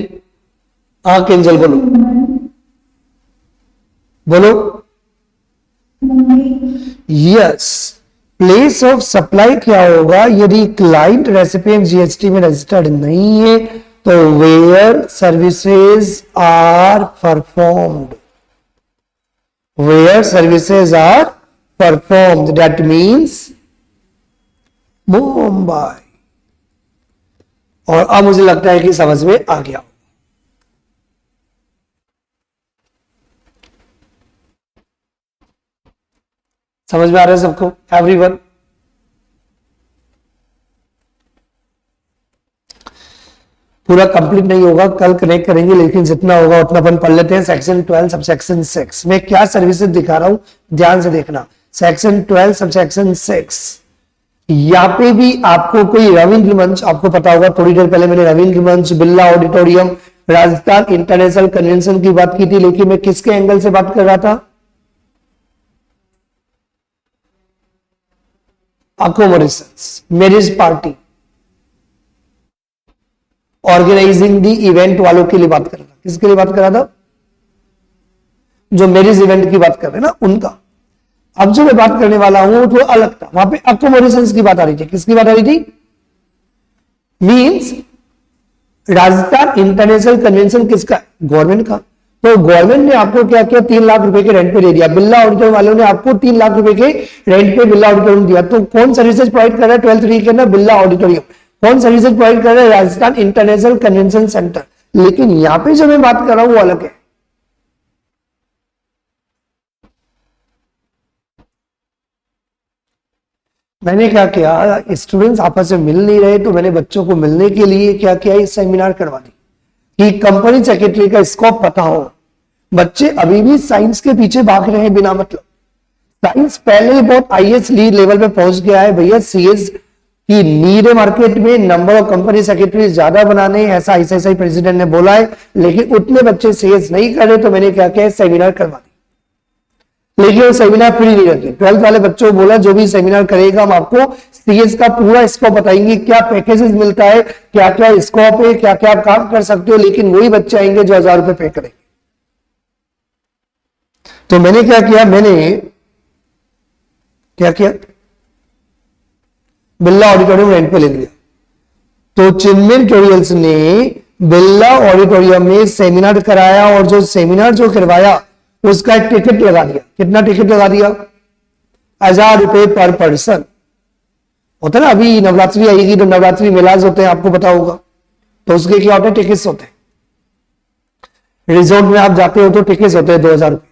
हाँ किंजल बोलो, बोलो। यस, प्लेस ऑफ सप्लाई क्या होगा? यदि क्लाइंट रेसिपिएंट जीएसटी में रजिस्टर्ड नहीं है तो where services are performed, where services are performed, that means Mumbai। और अब मुझे लगता है कि समझ में आ गया। समझ में आ रहा है सबको? एवरीवन? पूरा कंप्लीट नहीं होगा, कल कनेक्ट करेंगे, लेकिन जितना होगा उतना अपन पढ़ लेते हैं। सेक्शन 12 सबसेक्शन 6 में क्या सर्विसेज दिखा रहा हूं, ध्यान से देखना। सेक्शन 12 सबसेक्शन 6, यहां पे भी आपको कोई रविंद्र मंच, आपको पता होगा थोड़ी देर पहले मैंने रविंद्र मंच, Birla auditorium, Rajasthan international convention की बात की थी, लेकिन मैं किसके एंगल से बात कर रहा था? अकोमोडेशंस, मैरिज पार्टी, ऑर्गेनाइजिंग दी इवेंट वालों के लिए बात कर रहा था। किसके लिए बात कर रहा था? जो मैरिज इवेंट की बात कर रहे हैं ना, उनका। अब जो मैं बात करने वाला हूं तो अलग था, वहां पे अकोमोडेशंस की बात आ रही थी। किसकी बात आ रही थी? मींस राजस्थान इंटरनेशनल कन्वेंशन किसका? गवर्नमेंट का। तो गवर्नमेंट ने आपको क्या किया? 3 लाख रुपए के रेंट पे दे दिया। बिरला ऑडिटोरियम वालों ने आपको 3 लाख रुपए के रेंट पे बिरला ऑडिटोरियम दिया। तो कौन सर्विसेज प्रोवाइड कर रहा है 12th के अंदर? बिरला ऑडिटोरियम। कौन सर्विसेज प्रोवाइड कर रहा है? Rajasthan international convention centre. लेकिन यहां पे जो मैं बात कर रहा हूं वो अलग है। मैंने क्या किया, स्टूडेंट्स आपस में मिल नहीं रहे तो मैंने बच्चों को मिलने के लिए क्या किया, ये सेमिनार करवा दी कि कंपनी सेक्रेटरी का स्कोप पता हो। बच्चे अभी भी साइंस के पीछे भाग रहे हैं बिना मतलब। साइंस पहले ही बहुत आईएएस लीड लेवल पे पहुंच गया है भैया। सीएस की नीड है मार्केट में, नंबर ऑफ कंपनी सेक्रेटरी ज्यादा बनाने, ऐसा आईसीआईसीआई प्रेसिडेंट ने बोला है, लेकिन उतने बच्चे सीएस नहीं कर रहे। तो मैंने क्या किया, सेमिनार करवा दी। लेकिन वो सेमिनार फ्री नहीं रखे। 12th वाले बच्चों को बोला जो भी सेमिनार करेगा हम आपको सीएस का पूरा स्कोप बताएंगे, क्या पैकेजेस मिलता है, क्या क्या स्कोप है, क्या क्या आप काम कर सकते हो। लेकिन वही बच्चे आएंगे जो 1000 रुपए पे करेंगे। तो मैंने क्या किया, बिरला ऑडिटोरियम रेंट पे ले लिया। तो चिन्मय ट्यूटोरियल्स ने बिरला ऑडिटोरियम में सेमिनार कराया और जो सेमिनार जो करवाया उसका टिकट लगा दिया। कितना टिकट लगा दिया? 1000 रुपए पर पर्सन। होता ना, अभी नवरात्रि आएगी तो नवरात्रि मेलाज होते हैं, आपको पता होगा। तो उसके क्या होते हैं? टिकट्स होते हैं। रिजॉर्ट में आप जाते हो तो टिकट्स होते हैं 2000 रुपए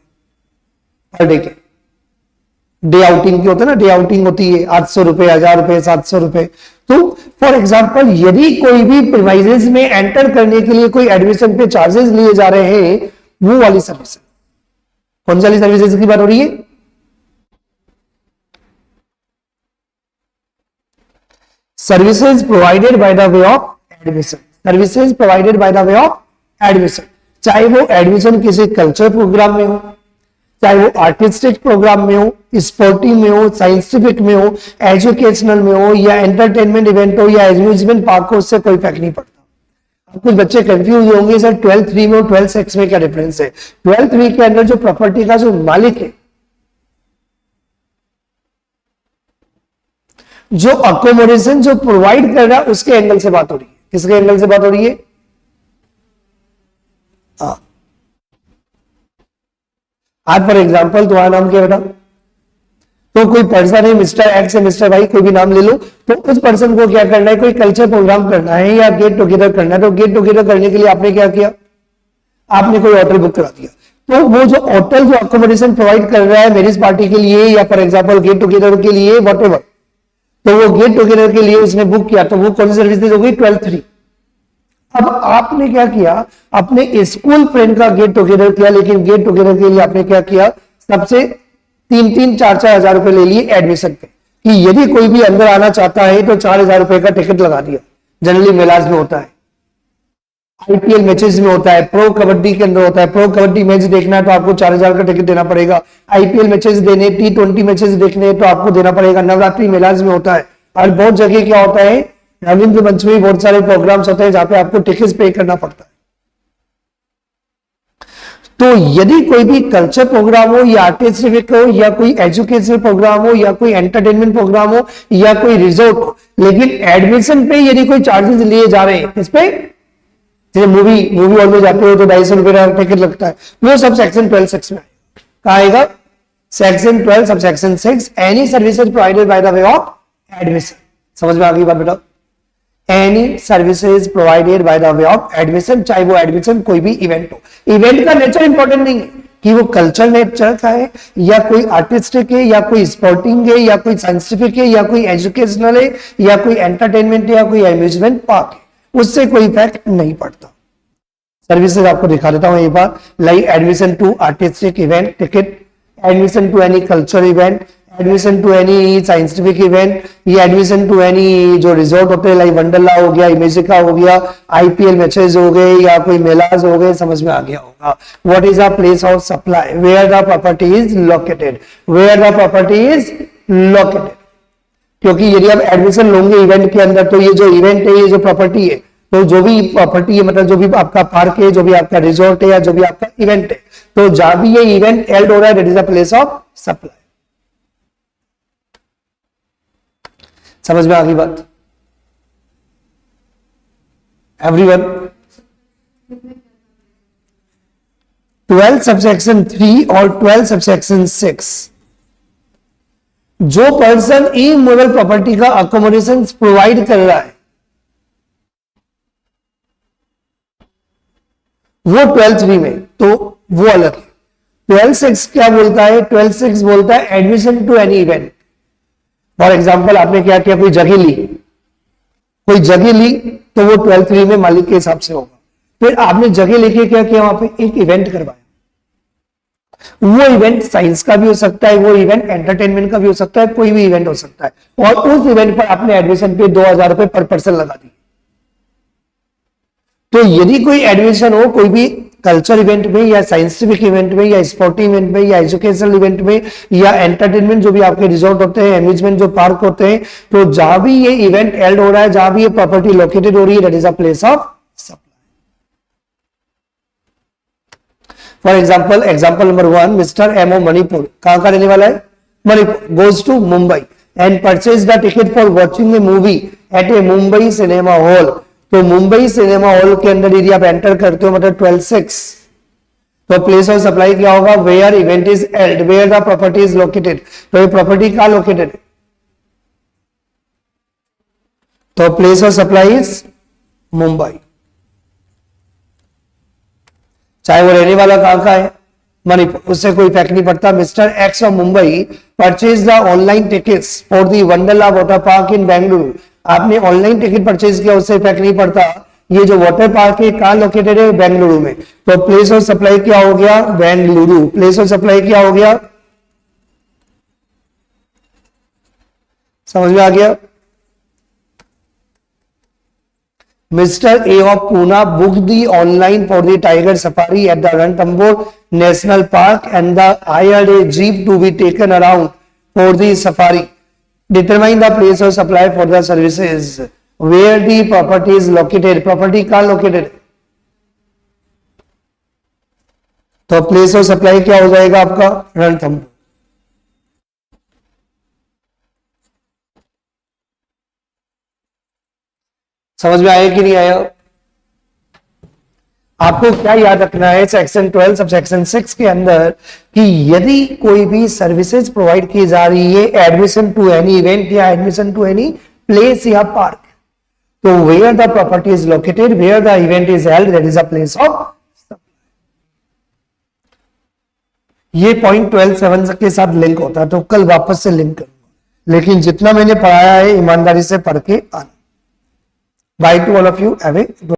पर डे के। डे आउटिंग के होते हैं ना, डे आउटिंग होती है 800 रुपए, 1000 रुपए, 700 रुपए। तो फॉर एग्जाम्पल यदि कोई भी प्रीमाइजेस में एंटर करने के लिए कोई एडमिशन पे चार्जेस लिए जा रहे हैं, वो वाली सर्विस। कौन सी वाली सर्विसेज की बात हो रही है? Services provided by the way of admission. Services provided by the way of admission. चाहे वो एडमिशन किसी कल्चर प्रोग्राम में हो, चाहे वो आर्टिस्टिक प्रोग्राम में हो, स्पोर्टिव में हो, साइंटिफिक में हो, एजुकेशनल में हो, या एंटरटेनमेंट इवेंट हो, या एम्यूजमेंट पार्क हो, उससे कोई फर्क नहीं पड़ता। कुछ बच्चे कंफ्यूज होंगे सर 12th में और 12th में क्या डिफरेंस है। 12th के अंदर जो प्रॉपर्टी का जो मालिक है, जो अकोमोडेशन जो प्रोवाइड कर रहा है, उसके एंगल से बात हो रही है। किसके एंगल से बात हो रही है? आज फॉर एग्जाम्पल तुम्हारा नाम क्या बेटा? तो कोई पर्सन है, मिस्टर एक्स है, मिस्टर वाई, कोई भी नाम ले लो। तो उस पर्सन को क्या करना है, कोई कल्चर प्रोग्राम करना है या गेट टुगेदर करना है। तो गेट टुगेदर करने के लिए आपने क्या किया? आपने कोई होटल बुक करा दिया। तो वो जो होटल जो अकोमोडेशन प्रोवाइड कर रहा है मैरिज पार्टी के लिए या फॉर एग्जाम्पल गेट टुगेदर के लिए, वॉटेवर, तो वो गेट टुगेदर के लिए उसने बुक किया। तो वो कौन सी सर्विसेज हो गई? 12th। अब आपने क्या किया, अपने स्कूल फ्रेंड का गेट टुगेदर किया, लेकिन गेट टुगेदर के लिए आपने क्या किया, सबसे 3-3, 4-4 हजार रुपए ले लिए एडमिशन पे, कि यदि कोई भी अंदर आना चाहता है तो 4000 रुपए का टिकट लगा दिया। जनरली मेलाज में होता है, आईपीएल मैचेस में होता है, प्रो कबड्डी के अंदर होता है। प्रो कबड्डी मैच देखना है तो आपको 4000 का टिकट देना पड़ेगा। आईपीएल मैचेस देने, T20 मैचेस देखने तो आपको देना पड़ेगा। नवरात्रि मेलाज में होता है। और बहुत जगह क्या होता है, रविंद्र मंच में बहुत सारे प्रोग्राम्स होते हैं जहां पे आपको टिकट पे करना पड़ता है। तो यदि कोई भी कल्चर प्रोग्राम हो या आर्टिस्टिक हो या कोई एजुकेशनल प्रोग्राम हो या कोई एंटरटेनमेंट प्रोग्राम हो या कोई रिजोर्ट हो, लेकिन एडमिशन पे यदि कोई चार्जेस लिए जा रहे हैं, इस पे जैसे मूवी हॉल में जाते हो तो 250 रुपए का टिकट लगता है, वो सब सेक्शन 12(6) में कहा आएगा। Section 12 sub section 6 any services provided by the way of admission. समझ में आ गई बात बेटा? Any services provided by the way of admission, चाहे वो एडमिशन कोई भी इवेंट हो। इवेंट का नेचर इंपॉर्टेंट नहीं है कि वो कल्चर नेचर का है या कोई आर्टिस्टिक है या कोई स्पोर्टिंग है या कोई साइंटिफिक है या कोई एजुकेशनल है या कोई एंटरटेनमेंट है या कोई अम्यूजमेंट पार्क है, उससे कोई इफेक्ट नहीं पड़ता। सर्विसेज आपको दिखा देता हूं एक बार, like admission to artistic event ticket, admission to any culture event, admission to any scientific event, ये एडमिशन टू एनी जो रिजॉर्ट होते हैं लाइक वंडरला हो गया, इमेजिका हो गया, आईपीएल मैचेस हो गए या कोई मेलाज हो गए। समझ में आ गया होगा। What is the place of supply, where the property is located, where the property is located. क्योंकि यदि आप एडमिशन लोगे इवेंट के अंदर तो ये जो इवेंट है, ये जो प्रॉपर्टी है, तो जो भी प्रॉपर्टी है मतलब जो भी आपका पार्क है, जो भी आपका रिजॉर्ट है या जो भी आपका इवेंट है, तो जहां भी ये इवेंट हेल्ड हो रहा है that is the place of supply. समझ में आ गई बात एवरीवन? 12 सबसेक्शन 3 और 12 सबसेक्शन 6, जो पर्सन इमूवेबल प्रॉपर्टी का अकोमोडेशन प्रोवाइड कर रहा है वो 12(3) में, तो वो अलग है। 12(6) क्या बोलता है? 12(6) बोलता है admission to any event. For example, आपने क्या किया, कोई जगह ली तो वो 12(3) में मालिक के हिसाब से होगा। फिर आपने जगह लेके क्या किया, वहां पे एक इवेंट करवाया। वो इवेंट साइंस का भी हो सकता है, वो इवेंट एंटरटेनमेंट का भी हो सकता है, कोई भी इवेंट हो सकता है, और उस इवेंट पर आपने एडमिशन पे 2000 रुपए पर पर्सन लगा दिए। तो यदि कोई एडमिशन हो कोई भी कल्चर इवेंट में या साइंटिफिक इवेंट में या स्पोर्टिव इवेंट में या एजुकेशनल इवेंट में या एंटरटेनमेंट, जो भी आपके रिजॉर्ट होते हैं, अम्यूजमेंट जो पार्क होते हैं, तो जहां भी ये इवेंट हेल्ड हो रहा है, जहां भी ये प्रॉपर्टी लोकेटेड हो रही है, that is a place of supply. For example number 1, mister M O Manipur, कहां का रहने वाला है? Manipur, goes to Mumbai and purchase the ticket for watching a movie at a Mumbai cinema hall. तो मुंबई सिनेमा हॉल के अंदर यदि आप एंटर करते हो, मतलब 12(6), तो प्लेस ऑफ सप्लाई क्या होगा? Where event is held, where the property is located. तो ये प्रॉपर्टी कहां लोकेटेड है? तो place of supply is Mumbai, चाहे वो रहने वाला कहां का है, मणिपुर, उससे कोई फर्क नहीं पड़ता। Mister x of Mumbai purchase the online tickets for the Wonderla water park इन बेंगलुरु। आपने ऑनलाइन टिकट परचेज किया, उससे फर्क नहीं पड़ता ये जो वाटर पार्क है कहां लोकेटेड है? बेंगलुरु में। तो प्लेस ऑफ सप्लाई क्या हो गया? बेंगलुरु। प्लेस ऑफ सप्लाई क्या हो गया? समझ में आ गया? Mr. A of Pune booked the online for the tiger safari at the Ranthambore National Park and the hired a jeep to be taken around for the safari. Determine the place of supply for the services. Where the property is located. Property कहाँ located? तो place of supply क्या हो जाएगा आपका? रणथंभौर। समझ में आया कि नहीं आया? आपको क्या याद रखना है सेक्शन 12 सब सेक्शन 6 के अंदर कि यदि कोई भी सर्विसेज प्रोवाइड की जा रही है, एडमिशन टू एनी इवेंट या एडमिशन टू एनी प्लेस या पार्क, तो where the property is located, where the event is held, that is a place of. ये पॉइंट 12(7) के साथ लिंक होता है, तो कल वापस से लिंक करूंगा, लेकिन जितना मैंने पढ़ाया है ईमानदारी से पढ़ के आना। Bye to all of you. Have a good